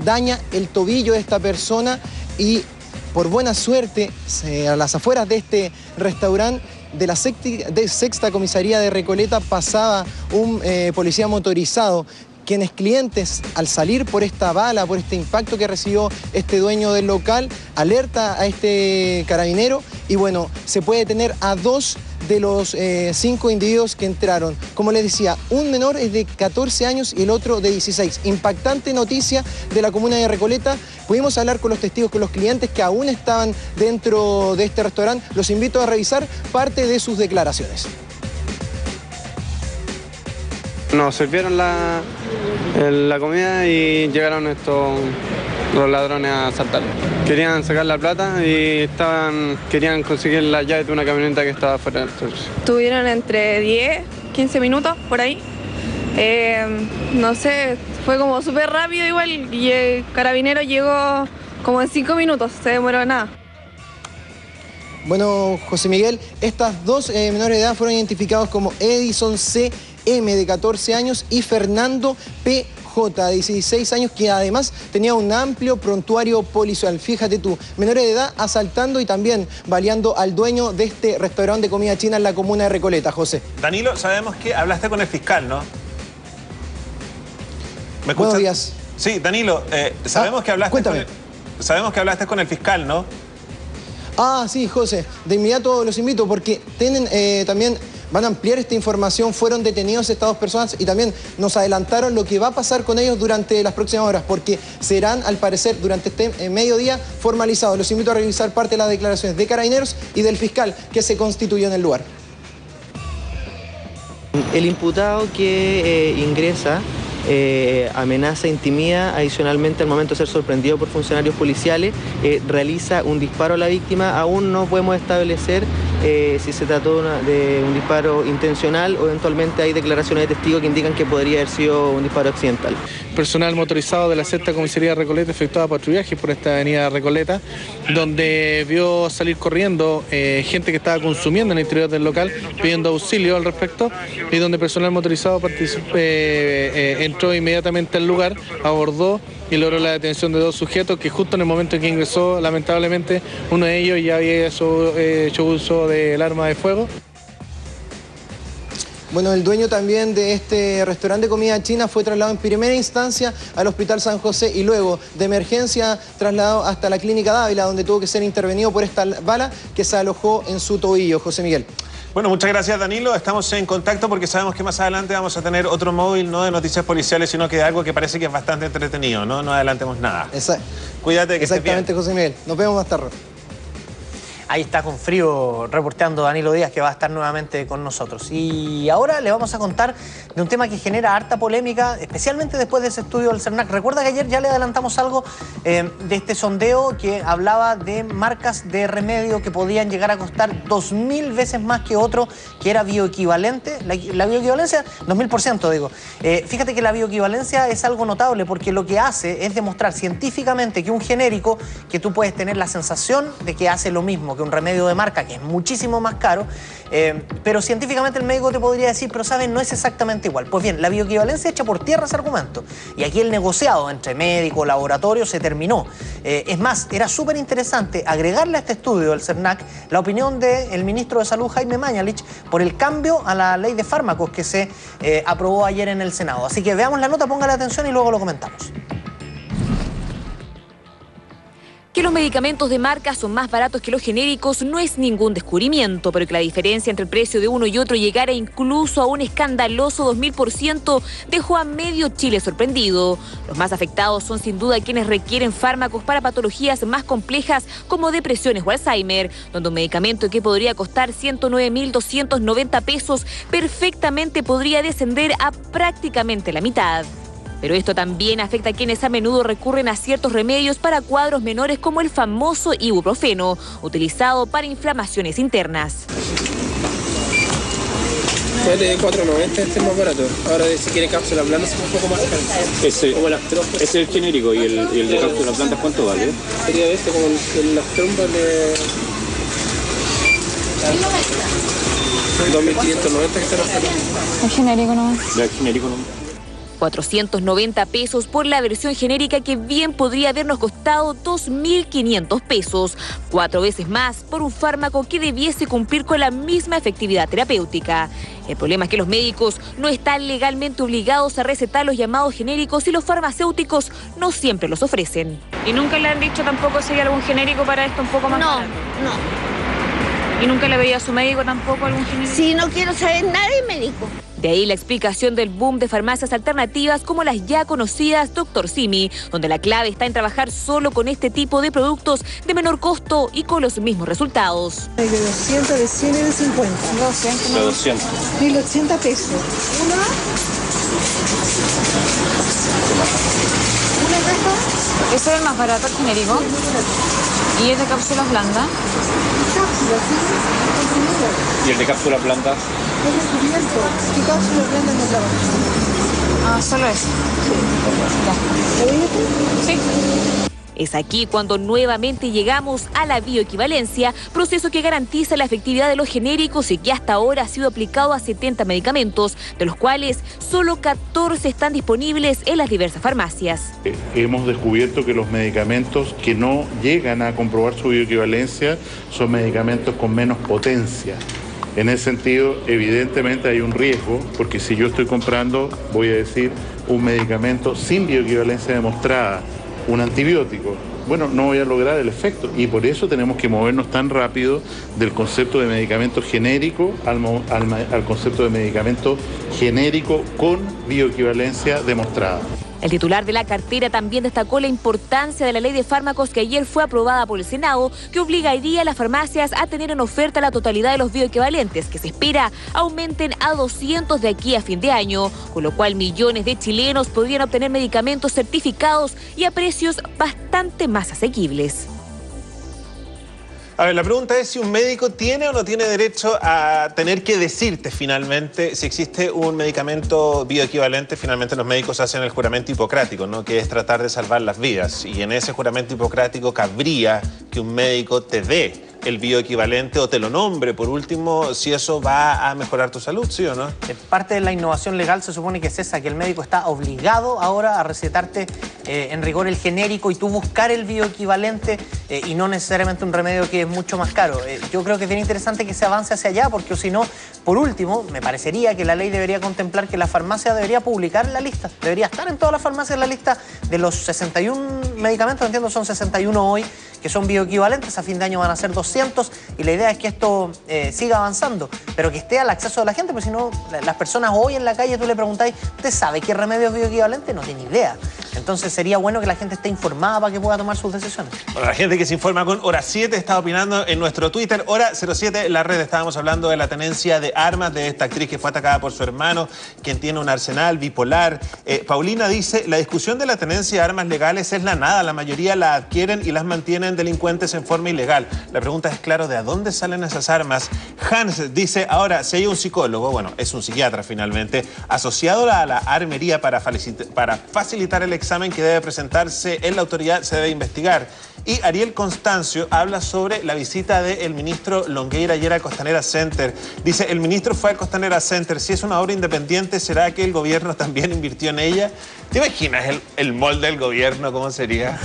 daña el tobillo de esta persona y por buena suerte, a las afueras de este restaurante de la sexta comisaría de Recoleta pasaba un policía motorizado, quienes clientes, al salir por esta bala, por este impacto que recibió este dueño del local, alerta a este carabinero y bueno, se puede detener a 2 de los 5 individuos que entraron. Como les decía, un menor es de 14 años y el otro de 16. Impactante noticia de la comuna de Recoleta. Pudimos hablar con los testigos, con los clientes que aún estaban dentro de este restaurante. Los invito a revisar parte de sus declaraciones. Nos sirvieron la comida y llegaron los ladrones a asaltarlo. Querían sacar la plata y querían conseguir la llave de una camioneta que estaba fuera del servicio. Tuvieron entre 10, 15 minutos por ahí. No sé, fue como súper rápido igual y el carabinero llegó como en 5 minutos, se demoró nada. Bueno, José Miguel, estas dos menores de edad fueron identificados como Edison C.M. de 14 años y Fernando P.J. de 16 años, que además tenía un amplio prontuario policial. Fíjate tú, menores de edad asaltando y también baleando al dueño de este restaurante de comida china en la comuna de Recoleta, José. Danilo, sabemos que hablaste con el fiscal, ¿no? ¿Me escuchas? Buenos días. Sí, Danilo, sabemos que hablaste sabemos que hablaste con el fiscal, ¿no? Ah, sí, José. De inmediato los invito porque tienen también... Van a ampliar esta información, fueron detenidos estas dos personas y también nos adelantaron lo que va a pasar con ellos durante las próximas horas, porque serán, al parecer, durante este mediodía formalizados. Los invito a revisar parte de las declaraciones de Carabineros y del fiscal que se constituyó en el lugar. El imputado que ingresa amenaza, intimida, adicionalmente al momento de ser sorprendido por funcionarios policiales, realiza un disparo a la víctima. Aún no podemos establecer si se trató de un disparo intencional o eventualmente hay declaraciones de testigos que indican que podría haber sido un disparo accidental. Personal motorizado de la Sexta Comisaría de Recoleta efectuaba patrullaje por esta avenida Recoleta, donde vio salir corriendo gente que estaba consumiendo en el interior del local, pidiendo auxilio al respecto, y donde personal motorizado entró inmediatamente al lugar, abordó y logró la detención de dos sujetos que justo en el momento en que ingresó, lamentablemente, uno de ellos ya había hecho uso del arma de fuego. Bueno, el dueño también de este restaurante de comida china fue trasladado en primera instancia al Hospital San José y luego de emergencia trasladado hasta la Clínica Dávila, donde tuvo que ser intervenido por esta bala que se alojó en su tobillo. José Miguel. Bueno, muchas gracias, Danilo. Estamos en contacto porque sabemos que más adelante vamos a tener otro móvil, no de noticias policiales, sino que de algo que parece que es bastante entretenido, ¿no? No adelantemos nada. Cuídate, que estés bien. Exactamente, José Miguel. Nos vemos más tarde. Ahí está con frío reporteando Danilo Díaz, que va a estar nuevamente con nosotros. Y ahora le vamos a contar de un tema que genera harta polémica, especialmente después de ese estudio del CERNAC. Recuerda que ayer ya le adelantamos algo de este sondeo que hablaba de marcas de remedio que podían llegar a costar 2000 veces más que otro que era bioequivalente. La bioequivalencia, 2000% digo. Fíjate que la bioequivalencia es algo notable porque lo que hace es demostrar científicamente que un genérico, que tú puedes tener la sensación de que hace lo mismo que un remedio de marca, que es muchísimo más caro, pero científicamente el médico te podría decir, pero ¿sabes? No es exactamente igual. Pues bien, la bioequivalencia echa por tierra ese argumento. Y aquí el negociado entre médico, laboratorio se terminó. Es más, era súper interesante agregarle a este estudio del CERNAC la opinión del ministro de Salud, Jaime Mañalich, por el cambio a la ley de fármacos que se aprobó ayer en el Senado. Así que veamos la nota, póngale atención y luego lo comentamos. Que los medicamentos de marca son más baratos que los genéricos no es ningún descubrimiento, pero que la diferencia entre el precio de uno y otro llegara incluso a un escandaloso 2000% dejó a medio Chile sorprendido. Los más afectados son sin duda quienes requieren fármacos para patologías más complejas como depresiones o Alzheimer, donde un medicamento que podría costar 109.290 pesos perfectamente podría descender a prácticamente la mitad. Pero esto también afecta a quienes a menudo recurren a ciertos remedios para cuadros menores como el famoso ibuprofeno, utilizado para inflamaciones internas. Fue de 4.90, este es más barato. Ahora si quiere cápsula blanda es un poco más caro. Como las trompas. Es el genérico y el de cápsula blanda, ¿cuánto vale? Sería este, como las trompas de 2.590 que están haciendo. El genérico no. El genérico no. 490 pesos por la versión genérica que bien podría habernos costado 2.500 pesos, 4 veces más por un fármaco que debiese cumplir con la misma efectividad terapéutica. El problema es que los médicos no están legalmente obligados a recetar los llamados genéricos y los farmacéuticos no siempre los ofrecen. ¿Y nunca le han dicho tampoco si hay algún genérico para esto un poco más barato? No. ¿Y nunca le veía a su médico tampoco algún genérico? Sí, no quiero saber nada de médico. De ahí la explicación del boom de farmacias alternativas como las ya conocidas Dr. Simi, donde la clave está en trabajar solo con este tipo de productos de menor costo y con los mismos resultados. De 200, de 100 y de 50. 200. De 200. 1.080 pesos. ¿Una caja? Ese es el más barato, el genérico. ¿Y es de cápsulas blandas? Cápsulas, sí. ¿Y el de cápsula blanda? Es descubierto. ¿Qué cápsulas blandas no trabajan? Ah, solo eso. Sí. ¿Lo ves tú? Sí. Es aquí cuando nuevamente llegamos a la bioequivalencia, proceso que garantiza la efectividad de los genéricos y que hasta ahora ha sido aplicado a 70 medicamentos, de los cuales solo 14 están disponibles en las diversas farmacias. Hemos descubierto que los medicamentos que no llegan a comprobar su bioequivalencia son medicamentos con menos potencia. En ese sentido, evidentemente hay un riesgo, porque si yo estoy comprando, voy a decir, un medicamento sin bioequivalencia demostrada, un antibiótico, bueno, no voy a lograr el efecto, y por eso tenemos que movernos tan rápido del concepto de medicamento genérico al concepto de medicamento genérico con bioequivalencia demostrada. El titular de la cartera también destacó la importancia de la ley de fármacos que ayer fue aprobada por el Senado, que obligaría a las farmacias a tener en oferta la totalidad de los bioequivalentes, que se espera aumenten a 200 de aquí a fin de año, con lo cual millones de chilenos podrían obtener medicamentos certificados y a precios bastante más asequibles. A ver, la pregunta es si un médico tiene o no tiene derecho a tener que decirte finalmente si existe un medicamento bioequivalente. Finalmente los médicos hacen el juramento hipocrático, ¿no? Que es tratar de salvar las vidas. Y en ese juramento hipocrático cabría que un médico te dé el bioequivalente o te lo nombre, por último, si eso va a mejorar tu salud, ¿sí o no? Parte de la innovación legal se supone que es esa, que el médico está obligado ahora a recetarte en rigor el genérico y tú buscar el bioequivalente y no necesariamente un remedio que es mucho más caro. Yo creo que es bien interesante que se avance hacia allá, porque si no, por último, me parecería que la ley debería contemplar que la farmacia debería publicar la lista, debería estar en todas las farmacias la lista de los 61 medicamentos, entiendo son 61 hoy, que son bioequivalentes, a fin de año van a ser 200 y la idea es que esto siga avanzando, pero que esté al acceso de la gente, porque si no, las personas hoy en la calle tú le preguntáis, ¿usted sabe qué remedio es bioequivalente? No tiene idea. Entonces sería bueno que la gente esté informada para que pueda tomar sus decisiones. Bueno, la gente que se informa con Hora 7 está opinando en nuestro Twitter, Hora 07, la red. Estábamos hablando de la tenencia de armas de esta actriz que fue atacada por su hermano, quien tiene un arsenal bipolar. Paulina dice, la discusión de la tenencia de armas legales es la nada, la mayoría la adquieren y las mantienen delincuentes en forma ilegal. La pregunta es, claro, ¿de dónde salen esas armas? Hans dice, ahora, si hay un psicólogo, bueno, es un psiquiatra finalmente, asociado a la armería para facilitar el examen que debe presentarse en la autoridad, se debe investigar. Y Ariel Constancio habla sobre la visita del ministro Longueira ayer al Costanera Center. Dice, el ministro fue al Costanera Center. Si es una obra independiente, ¿será que el gobierno también invirtió en ella? ¿Te imaginas el molde del gobierno cómo sería?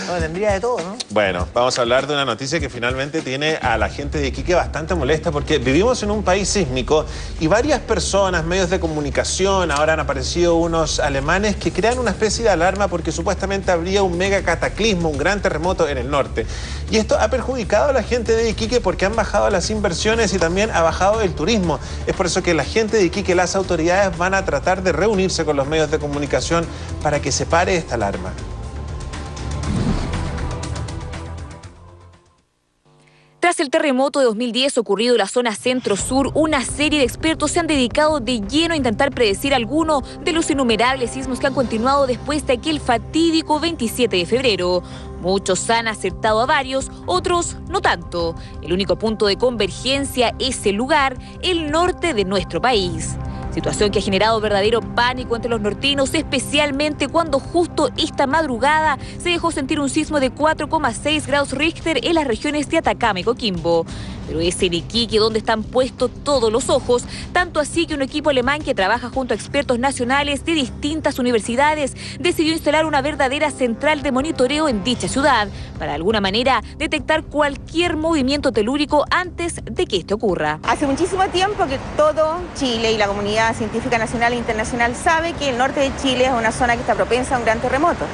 No, tendría de todo, ¿no? Bueno, vamos a hablar de una noticia que finalmente tiene a la gente de Iquique bastante molesta, porque vivimos en un país sísmico y varias personas, medios de comunicación, ahora han aparecido unos alemanes que crean una especie de alarma porque supuestamente habría un mega cataclismo, un gran terremoto en el norte. Y esto ha perjudicado a la gente de Iquique porque han bajado las inversiones y también ha bajado el turismo. Es por eso que la gente de Iquique, las autoridades van a tratar de reunirse con los medios de comunicación para que se pare esta alarma. Tras el terremoto de 2010 ocurrido en la zona centro-sur, una serie de expertos se han dedicado de lleno a intentar predecir alguno de los innumerables sismos que han continuado después de aquel fatídico 27 de febrero. Muchos han acertado a varios, otros no tanto. El único punto de convergencia es el lugar, el norte de nuestro país. Situación que ha generado verdadero pánico entre los nortinos, especialmente cuando justo esta madrugada se dejó sentir un sismo de 4,6 grados Richter en las regiones de Atacama y Coquimbo. Pero es en Iquique donde están puestos todos los ojos, tanto así que un equipo alemán que trabaja junto a expertos nacionales de distintas universidades decidió instalar una verdadera central de monitoreo en dicha ciudad, para de alguna manera detectar cualquier movimiento telúrico antes de que esto ocurra. Hace muchísimo tiempo que todo Chile y la comunidad científica nacional e internacional sabe que el norte de Chile es una zona que está propensa a un gran terremoto.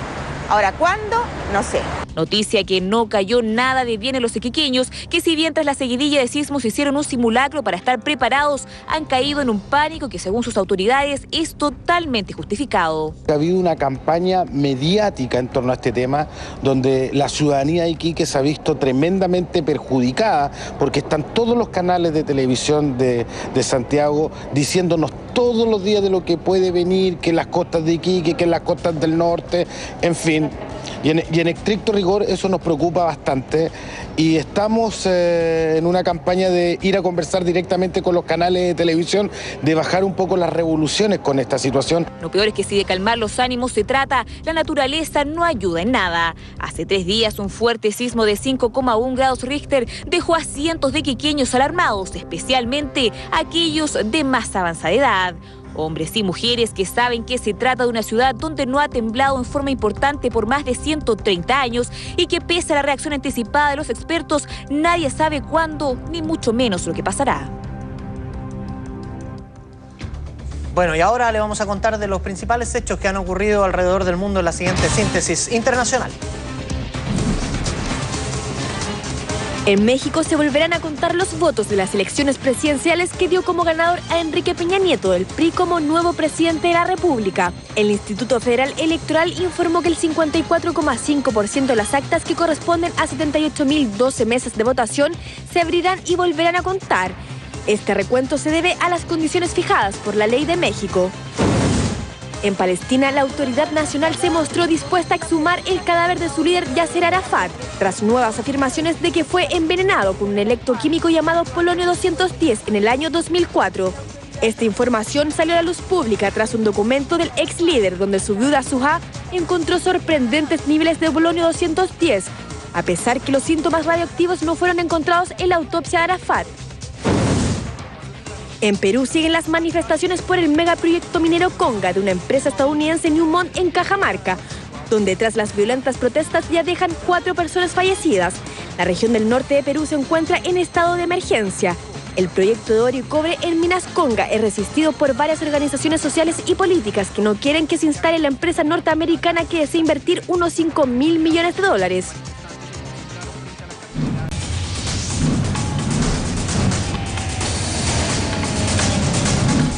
Ahora, ¿cuándo? No sé. Noticia que no cayó nada de bien en los iquiqueños, que si bien tras la seguidilla de sismos hicieron un simulacro para estar preparados, han caído en un pánico que según sus autoridades es totalmente justificado. Ha habido una campaña mediática en torno a este tema, donde la ciudadanía de Iquique se ha visto tremendamente perjudicada, porque están todos los canales de televisión de Santiago diciéndonos todos los días de lo que puede venir, que las costas de Iquique, que las costas del norte, en fin. Y en estricto rigor eso nos preocupa bastante y estamos en una campaña de ir a conversar directamente con los canales de televisión, de bajar un poco las revoluciones con esta situación. Lo peor es que si de calmar los ánimos se trata, la naturaleza no ayuda en nada. Hace 3 días un fuerte sismo de 5,1 grados Richter dejó a cientos de quiqueños alarmados, especialmente aquellos de más avanzada edad. Hombres y mujeres que saben que se trata de una ciudad donde no ha temblado en forma importante por más de 130 años y que pese a la reacción anticipada de los expertos, nadie sabe cuándo ni mucho menos lo que pasará. Bueno, y ahora le vamos a contar de los principales hechos que han ocurrido alrededor del mundo en la siguiente síntesis internacional. En México se volverán a contar los votos de las elecciones presidenciales que dio como ganador a Enrique Peña Nieto, del PRI, como nuevo presidente de la República. El Instituto Federal Electoral informó que el 54,5% de las actas, que corresponden a 78.012 mesas de votación, se abrirán y volverán a contar. Este recuento se debe a las condiciones fijadas por la ley de México. En Palestina, la Autoridad Nacional se mostró dispuesta a exhumar el cadáver de su líder Yasser Arafat, tras nuevas afirmaciones de que fue envenenado con un electroquímico llamado polonio 210 en el año 2004. Esta información salió a la luz pública tras un documento del ex líder, donde su viuda Suha encontró sorprendentes niveles de polonio 210, a pesar que los síntomas radioactivos no fueron encontrados en la autopsia de Arafat. En Perú siguen las manifestaciones por el megaproyecto minero Conga de una empresa estadounidense, Newmont, en Cajamarca, donde tras las violentas protestas ya dejan 4 personas fallecidas. La región del norte de Perú se encuentra en estado de emergencia. El proyecto de oro y cobre en Minas Conga es resistido por varias organizaciones sociales y políticas que no quieren que se instale la empresa norteamericana, que desea invertir unos 5.000 millones de dólares.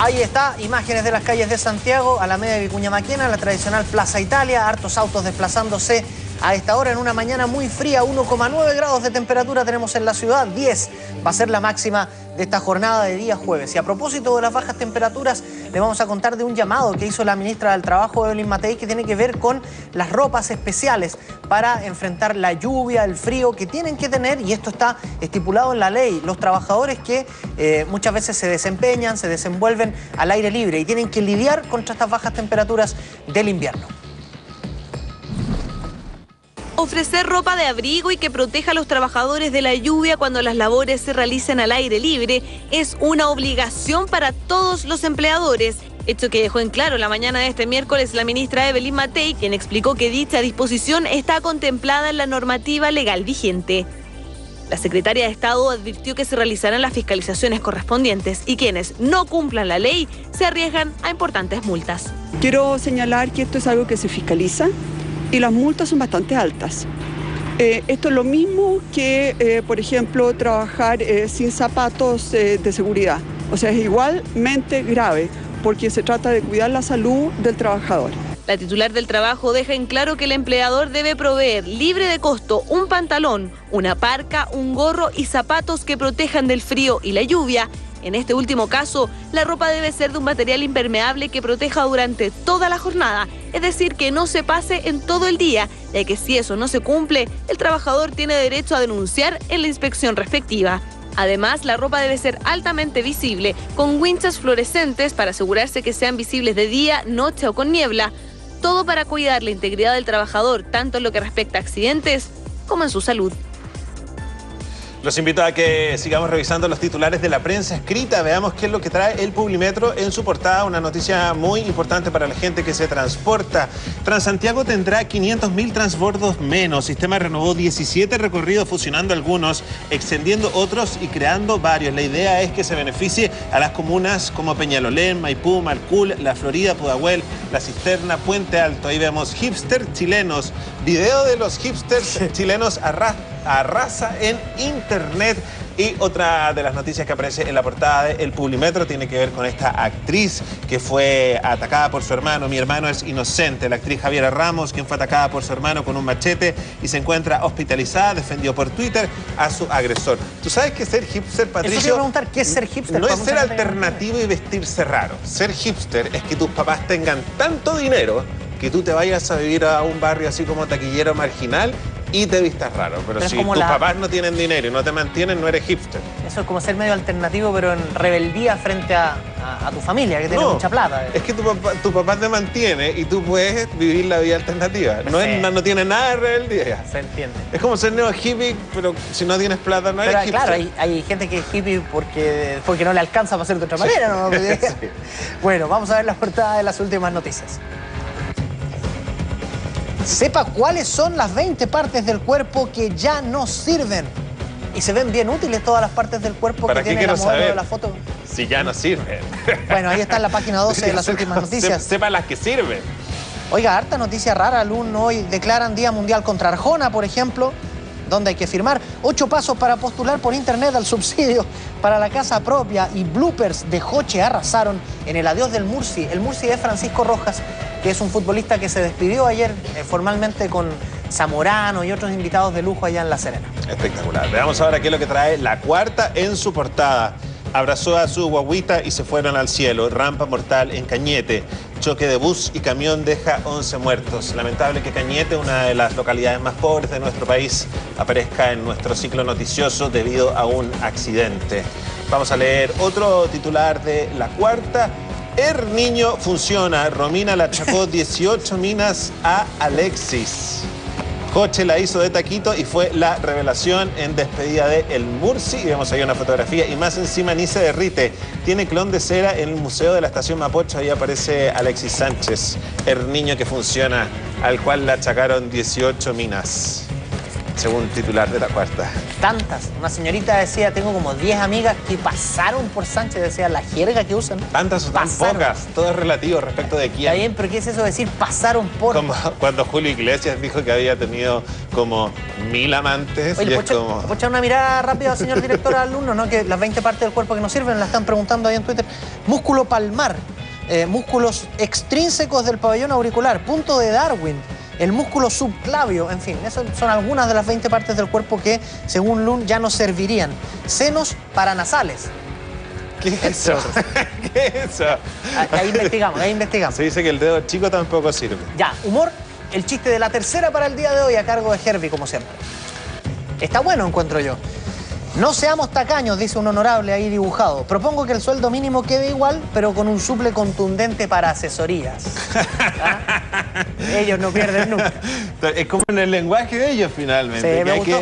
Ahí está, imágenes de las calles de Santiago, Alameda y Vicuña Maquena, la tradicional Plaza Italia, hartos autos desplazándose a esta hora en una mañana muy fría, 1,9 grados de temperatura tenemos en la ciudad, 10 va a ser la máxima de esta jornada de día jueves. Y a propósito de las bajas temperaturas, le vamos a contar de un llamado que hizo la ministra del Trabajo, Evelyn Matei, que tiene que ver con las ropas especiales para enfrentar la lluvia, el frío que tienen que tener, y esto está estipulado en la ley, los trabajadores que muchas veces se desempeñan, se desenvuelven al aire libre y tienen que lidiar contra estas bajas temperaturas del invierno. Ofrecer ropa de abrigo y que proteja a los trabajadores de la lluvia cuando las labores se realicen al aire libre es una obligación para todos los empleadores. Hecho que dejó en claro la mañana de este miércoles la ministra Evelyn Matei, quien explicó que dicha disposición está contemplada en la normativa legal vigente. La secretaria de Estado advirtió que se realizarán las fiscalizaciones correspondientes y quienes no cumplan la ley se arriesgan a importantes multas. Quiero señalar que esto es algo que se fiscaliza y las multas son bastante altas. Esto es lo mismo que, por ejemplo, trabajar sin zapatos de seguridad. O sea, es igualmente grave porque se trata de cuidar la salud del trabajador. La titular del trabajo deja en claro que el empleador debe proveer libre de costo un pantalón, una parca, un gorro y zapatos que protejan del frío y la lluvia. En este último caso, la ropa debe ser de un material impermeable que proteja durante toda la jornada, es decir, que no se pase en todo el día, ya que si eso no se cumple, el trabajador tiene derecho a denunciar en la inspección respectiva. Además, la ropa debe ser altamente visible, con winchas fluorescentes para asegurarse que sean visibles de día, noche o con niebla. Todo para cuidar la integridad del trabajador, tanto en lo que respecta a accidentes como en su salud. Los invito a que sigamos revisando los titulares de la prensa escrita. Veamos qué es lo que trae el Publimetro en su portada. Una noticia muy importante para la gente que se transporta. Transantiago tendrá 500.000 transbordos menos. Sistema renovó 17 recorridos, fusionando algunos, extendiendo otros y creando varios. La idea es que se beneficie a las comunas como Peñalolén, Maipú, Marcul, La Florida, Pudahuel, La Cisterna, Puente Alto. Ahí vemos hipster chilenos. Video de los hipsters chilenos arrasa en internet. Y otra de las noticias que aparece en la portada de El Publimetro tiene que ver con esta actriz que fue atacada por su hermano. Mi hermano es inocente. La actriz Javiera Ramos, quien fue atacada por su hermano con un machete y se encuentra hospitalizada, defendió por Twitter a su agresor. ¿Tú sabes qué es ser hipster, Patricio? Eso quiero preguntar, ¿qué es ser hipster? No es ser alternativo y vestirse raro. Ser hipster es que tus papás tengan tanto dinero que tú te vayas a vivir a un barrio así como taquillero marginal y te vistas raro. Pero si tus papás no tienen dinero y no te mantienen, no eres hipster. Eso es como ser medio alternativo, pero en rebeldía frente a tu familia, que tiene mucha plata. Es que tu papá te mantiene y tú puedes vivir la vida alternativa. No tiene nada de rebeldía. Se entiende. Es como ser neo hippie, pero si no tienes plata no eres hipster. Claro, hay gente que es hippie porque no le alcanza para hacer de otra manera, ¿no? Sí. Bueno, vamos a ver la portada de las últimas noticias. Sepa cuáles son las 20 partes del cuerpo que ya no sirven. Y se ven bien útiles todas las partes del cuerpo que tiene la modelo de la foto. Si ya no sirven. Bueno, ahí está en la página 12 de las últimas noticias. Sepa las que sirven. Oiga, harta noticia rara. Alumnos hoy declaran Día Mundial contra Arjona, por ejemplo, donde hay que firmar 8 pasos para postular por internet al subsidio para la casa propia, y bloopers de Joche arrasaron en el adiós del Murci. El Murci de Francisco Rojas, que es un futbolista que se despidió ayer formalmente con Zamorano y otros invitados de lujo allá en La Serena. Espectacular. Veamos ahora qué es lo que trae La Cuarta en su portada. Abrazó a su guaguita y se fueron al cielo. Rampa mortal en Cañete. Choque de bus y camión deja 11 muertos. Lamentable que Cañete, una de las localidades más pobres de nuestro país, aparezca en nuestro ciclo noticioso debido a un accidente. Vamos a leer otro titular de La Cuarta. El niño funciona. Romina le achacó 18 minas a Alexis. Joche la hizo de taquito y fue la revelación en despedida de El Murci. Y vemos ahí una fotografía y más encima ni se derrite. Tiene clon de cera en el Museo de la Estación Mapocho. Ahí aparece Alexis Sánchez, el niño que funciona, al cual le achacaron 18 minas, según titular de La Cuarta. Tantas. Una señorita decía, tengo como 10 amigas que pasaron por Sánchez, decía la jerga que usan. Tantas o tan pocas, todo es relativo respecto de quién. Está bien, pero ¿qué es eso de decir pasaron por? Como cuando Julio Iglesias dijo que había tenido como 1000 amantes. Oye, y ¿puedo echar una mirada rápida, señor director, al alumno, ¿no? Que las 20 partes del cuerpo que no sirven la están preguntando ahí en Twitter. Músculo palmar, músculos extrínsecos del pabellón auricular, punto de Darwin, el músculo subclavio, en fin, esas son algunas de las 20 partes del cuerpo que, según Lund, ya no servirían. Senos paranasales. ¿Qué es eso? ¿Qué es eso? Ahí investigamos. Se dice que el dedo chico tampoco sirve. Ya, humor, el chiste de la tercera para el día de hoy a cargo de Herbie, como siempre. Está bueno, encuentro yo. No seamos tacaños, dice un honorable ahí dibujado. Propongo que el sueldo mínimo quede igual, pero con un suple contundente para asesorías. ¿Ah? Ellos no pierden nunca. Es como en el lenguaje de ellos, finalmente. Sí, me gustó.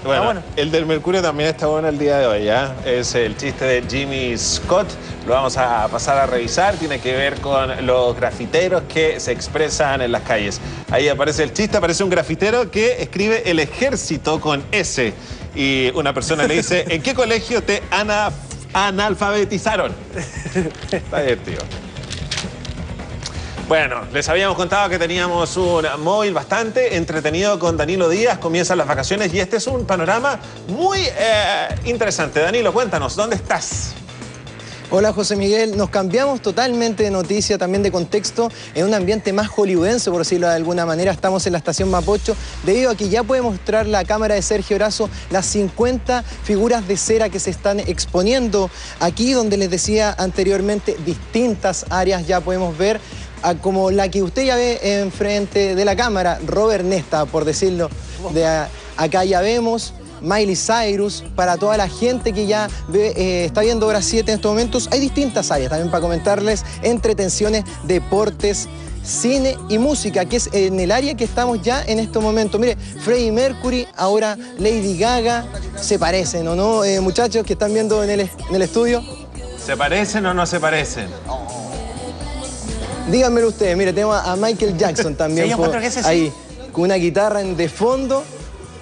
Bueno, el del Mercurio también está bueno el día de hoy, ¿ya? Es el chiste de Jimmy Scott. Lo vamos a pasar a revisar. Tiene que ver con los grafiteros que se expresan en las calles. Ahí aparece el chiste, aparece un grafitero que escribe el ejército con S. Y una persona le dice, ¿en qué colegio te analfabetizaron? Está divertido. Bueno, les habíamos contado que teníamos un móvil bastante entretenido con Danilo Díaz. Comienzan las vacaciones y este es un panorama muy interesante. Danilo, cuéntanos, ¿dónde estás? Hola José Miguel, nos cambiamos totalmente de noticia, también de contexto, en un ambiente más hollywoodense, por decirlo de alguna manera. Estamos en la estación Mapocho, debido a que ya puede mostrar la cámara de Sergio Erazo las 50 figuras de cera que se están exponiendo aquí, donde les decía anteriormente, distintas áreas ya podemos ver, como la que usted ya ve enfrente de la cámara, Robert Nesta, por decirlo. Acá ya vemos Miley Cyrus, para toda la gente que ya está viendo Hora 7 en estos momentos. Hay distintas áreas también para comentarles: entretenciones, deportes, cine y música, que es en el área que estamos ya en estos momentos. Mire, Freddie Mercury, ahora Lady Gaga. ¿Se parecen o no, muchachos que están viendo en el estudio? ¿Se parecen o no se parecen? Díganmelo ustedes. Mire, tenemos a Michael Jackson también. Sí, yo encuentro que ese sí. Ahí, con una guitarra de fondo.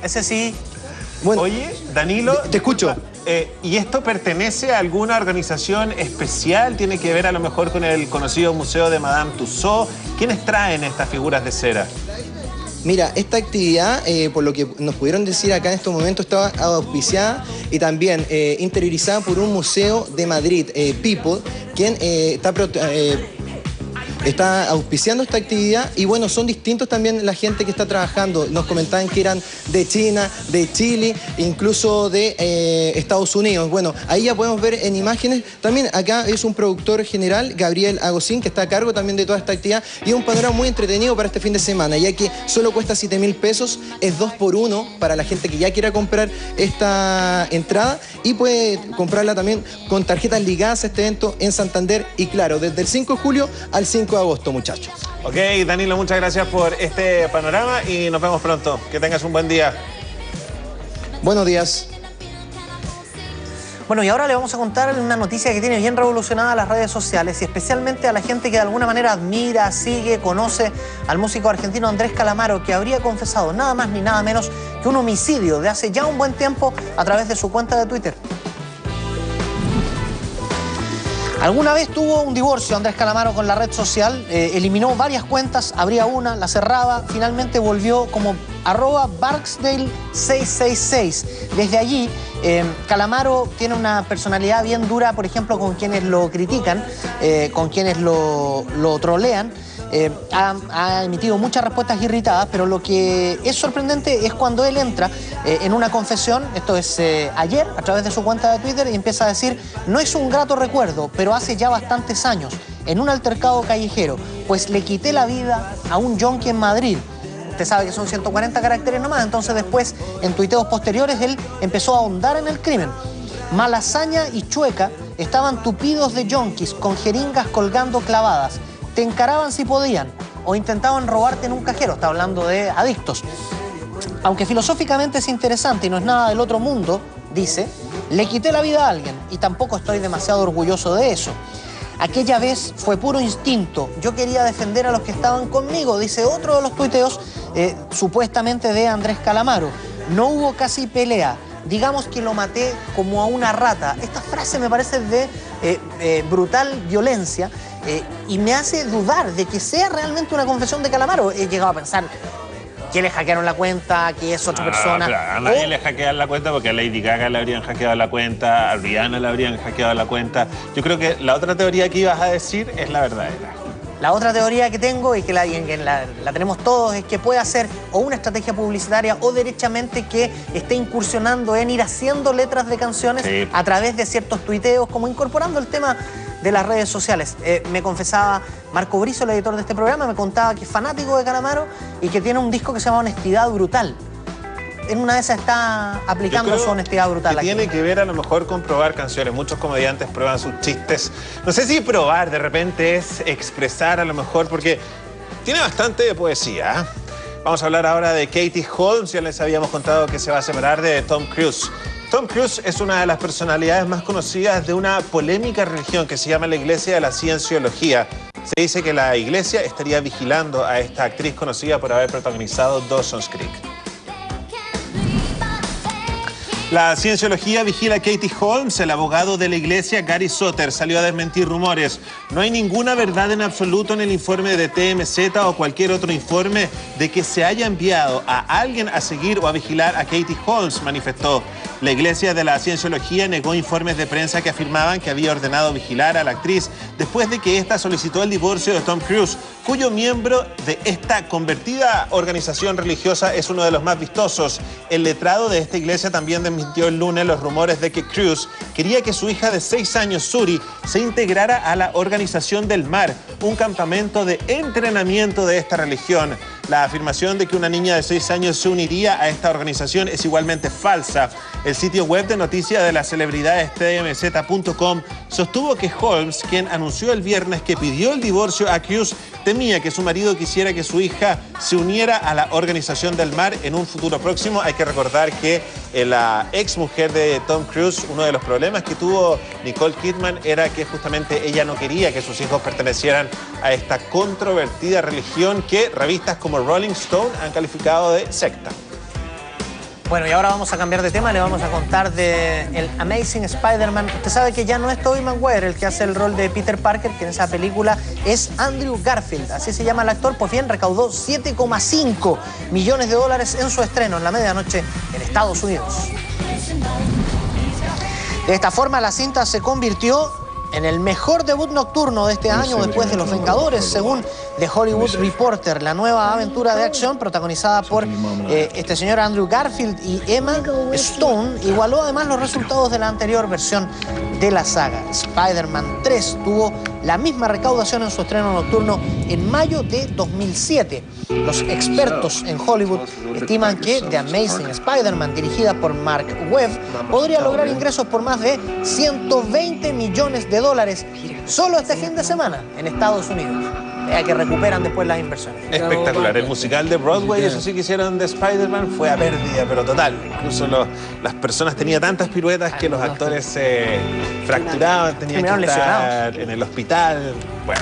Ese sí. Bueno, oye, Danilo, te escucho. ¿Y esto pertenece a alguna organización especial? ¿Tiene que ver a lo mejor con el conocido Museo de Madame Tussauds? ¿Quiénes traen estas figuras de cera? Mira, esta actividad, por lo que nos pudieron decir acá en estos momentos, estaba auspiciada y también interiorizada por un museo de Madrid, People, quien está está auspiciando esta actividad y bueno, son distintos también la gente que está trabajando. Nos comentaban que eran de China, de Chile, incluso de Estados Unidos. Bueno, ahí ya podemos ver en imágenes. También acá es un productor general, Gabriel Agosín, que está a cargo también de toda esta actividad y es un panorama muy entretenido para este fin de semana, ya que solo cuesta 7.000 pesos, es 2x1 para la gente que ya quiera comprar esta entrada y puede comprarla también con tarjetas ligadas a este evento en Santander y claro, desde el 5 de julio al 5 de agosto, muchachos. Ok, Danilo, muchas gracias por este panorama y nos vemos pronto. Que tengas un buen día. Buenos días. Bueno, y ahora le vamos a contar una noticia que tiene bien revolucionada las redes sociales y especialmente a la gente que de alguna manera admira, sigue, conoce al músico argentino Andrés Calamaro, que habría confesado nada más ni nada menos que un homicidio de hace ya un buen tiempo a través de su cuenta de Twitter. Alguna vez tuvo un divorcio Andrés Calamaro con la red social, eliminó varias cuentas, abría una, la cerraba, finalmente volvió como @Barksdale666. Desde allí, Calamaro tiene una personalidad bien dura, por ejemplo, con quienes lo critican, con quienes lo trolean. Ha emitido muchas respuestas irritadas, pero lo que es sorprendente es cuando él entra en una confesión, esto es ayer, a través de su cuenta de Twitter, y empieza a decir: no es un grato recuerdo, pero hace ya bastantes años, en un altercado callejero, pues le quité la vida a un yonki en Madrid. Usted sabe que son 140 caracteres nomás, entonces después, en tuiteos posteriores, él empezó a ahondar en el crimen. Malasaña y Chueca estaban tupidos de yonkis, con jeringas colgando clavadas. Te encaraban si podían o intentaban robarte en un cajero. Está hablando de adictos. Aunque filosóficamente es interesante y no es nada del otro mundo, dice, le quité la vida a alguien y tampoco estoy demasiado orgulloso de eso. Aquella vez fue puro instinto. Yo quería defender a los que estaban conmigo, dice otro de los tuiteos supuestamente de Andrés Calamaro. No hubo casi pelea. Digamos que lo maté como a una rata. Esta frase me parece de brutal violencia. Y me hace dudar de que sea realmente una confesión de Calamaro. He llegado a pensar que le hackearon la cuenta, que es otra persona. Claro, a nadie le hackean la cuenta porque a Lady Gaga le habrían hackeado la cuenta, a Rihanna le habrían hackeado la cuenta. Yo creo que la otra teoría que ibas a decir es la verdadera. La otra teoría que tengo y que la tenemos todos es que puede ser o una estrategia publicitaria o derechamente que esté incursionando en ir haciendo letras de canciones a través de ciertos tuiteos, como incorporando el tema de las redes sociales. Me confesaba Marco Brizo, el editor de este programa, me contaba que es fanático de Calamaro y que tiene un disco que se llama Honestidad Brutal. En una de esas está aplicando su honestidad brutal. Que tiene que ver a lo mejor con probar canciones. Muchos comediantes prueban sus chistes. No sé si probar de repente es expresar a lo mejor, porque tiene bastante poesía. Vamos a hablar ahora de Katie Holmes. Ya les habíamos contado que se va a separar de Tom Cruise. Tom Cruise es una de las personalidades más conocidas de una polémica religión que se llama la Iglesia de la Cienciología. Se dice que la iglesia estaría vigilando a esta actriz conocida por haber protagonizado Dawson's Creek. La Cienciología vigila a Katie Holmes. El abogado de la iglesia, Gary Soter, salió a desmentir rumores. No hay ninguna verdad en absoluto en el informe de TMZ o cualquier otro informe de que se haya enviado a alguien a seguir o a vigilar a Katie Holmes, manifestó. La Iglesia de la Cienciología negó informes de prensa que afirmaban que había ordenado vigilar a la actriz después de que ésta solicitó el divorcio de Tom Cruise, cuyo miembro de esta convertida organización religiosa es uno de los más vistosos. El letrado de esta iglesia también desmintió el lunes los rumores de que Cruise quería que su hija de 6 años, Suri, se integrara a la Organización del Mar, un campamento de entrenamiento de esta religión. La afirmación de que una niña de 6 años se uniría a esta organización es igualmente falsa. El sitio web de noticias de las celebridades TMZ.com sostuvo que Holmes, quien anunció el viernes que pidió el divorcio a Cruise, temía que su marido quisiera que su hija se uniera a la Organización del Mar en un futuro próximo. Hay que recordar que la ex mujer de Tom Cruise, uno de los problemas que tuvo Nicole Kidman era que justamente ella no quería que sus hijos pertenecieran a esta controvertida religión que revistas como Rolling Stone han calificado de secta. Bueno, y ahora vamos a cambiar de tema, le vamos a contar de el Amazing Spider-Man. Usted sabe que ya no es Tobey Maguire el que hace el rol de Peter Parker, que en esa película es Andrew Garfield, así se llama el actor. Pues bien, recaudó $7,5 millones en su estreno en la medianoche en Estados Unidos. De esta forma, la cinta se convirtió en el mejor debut nocturno de este año después de Los Vengadores, según The Hollywood Reporter, la nueva aventura de acción protagonizada por este señor Andrew Garfield y Emma Stone igualó además los resultados de la anterior versión de la saga. Spider-Man 3 tuvo la misma recaudación en su estreno nocturno en mayo de 2007. Los expertos en Hollywood estiman que The Amazing Spider-Man, dirigida por Mark Webb, podría lograr ingresos por más de 120 millones de dólares solo este fin de semana en Estados Unidos. Ya que recuperan después las inversiones. Espectacular. El musical de Broadway, eso sí que hicieron de Spider-Man, fue a pérdida, pero total. Incluso las personas tenían tantas piruetas que los actores se fracturaban, tenían que estar en el hospital. Bueno,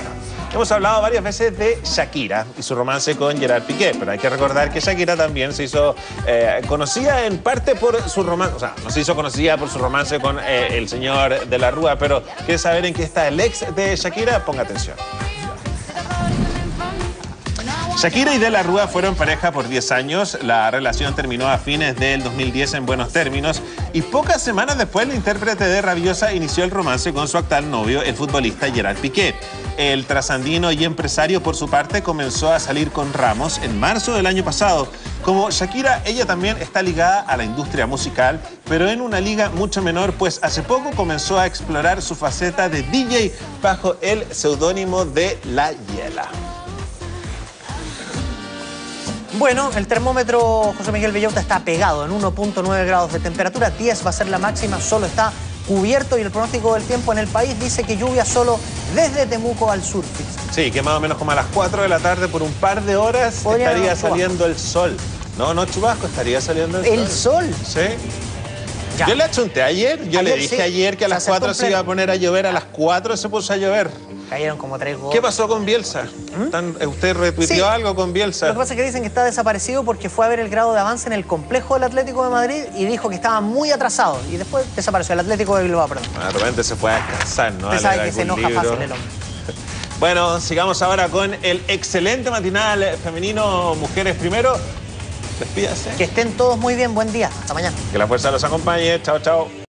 hemos hablado varias veces de Shakira y su romance con Gerard Piqué, pero hay que recordar que Shakira también se hizo conocida en parte por su romance, o sea, no se hizo conocida por su romance con el señor de la Rúa, pero ¿quieres saber en qué está el ex de Shakira? Ponga atención. Shakira y De la Rúa fueron pareja por 10 años. La relación terminó a fines del 2010 en buenos términos y pocas semanas después la intérprete de Rabiosa inició el romance con su actual novio, el futbolista Gerard Piqué. El trasandino y empresario, por su parte, comenzó a salir con Ramos en marzo del año pasado. Como Shakira, ella también está ligada a la industria musical, pero en una liga mucho menor, pues hace poco comenzó a explorar su faceta de DJ bajo el seudónimo de La Hiela. Bueno, el termómetro, José Miguel Villota, está pegado en 1.9 grados de temperatura, 10 va a ser la máxima, solo está cubierto y el pronóstico del tiempo en el país dice que lluvia solo desde Temuco al sur. Sí, que más o menos como a las 4 de la tarde por un par de horas estaría saliendo el sol. No chubasco, estaría saliendo el sol. ¿El sol? Sí. Ya. Yo le achunté ayer, le dije ayer que a las 4 se iba a poner a llover, a las 4 se puso a llover. Cayeron como 3 gotas. ¿Qué pasó con Bielsa? ¿Usted retuiteó algo con Bielsa? Lo que pasa es que dicen que está desaparecido porque fue a ver el grado de avance en el complejo del Atlético de Madrid y dijo que estaba muy atrasado. Y después desapareció el Atlético de Bilbao, perdón. De repente se fue a descansar, ¿no? Usted sabe que se enoja fácil el hombre. Bueno, sigamos ahora con el excelente matinal femenino Mujeres Primero. Despídase. Que estén todos muy bien, buen día. Hasta mañana. Que la fuerza los acompañe. Chao, chao.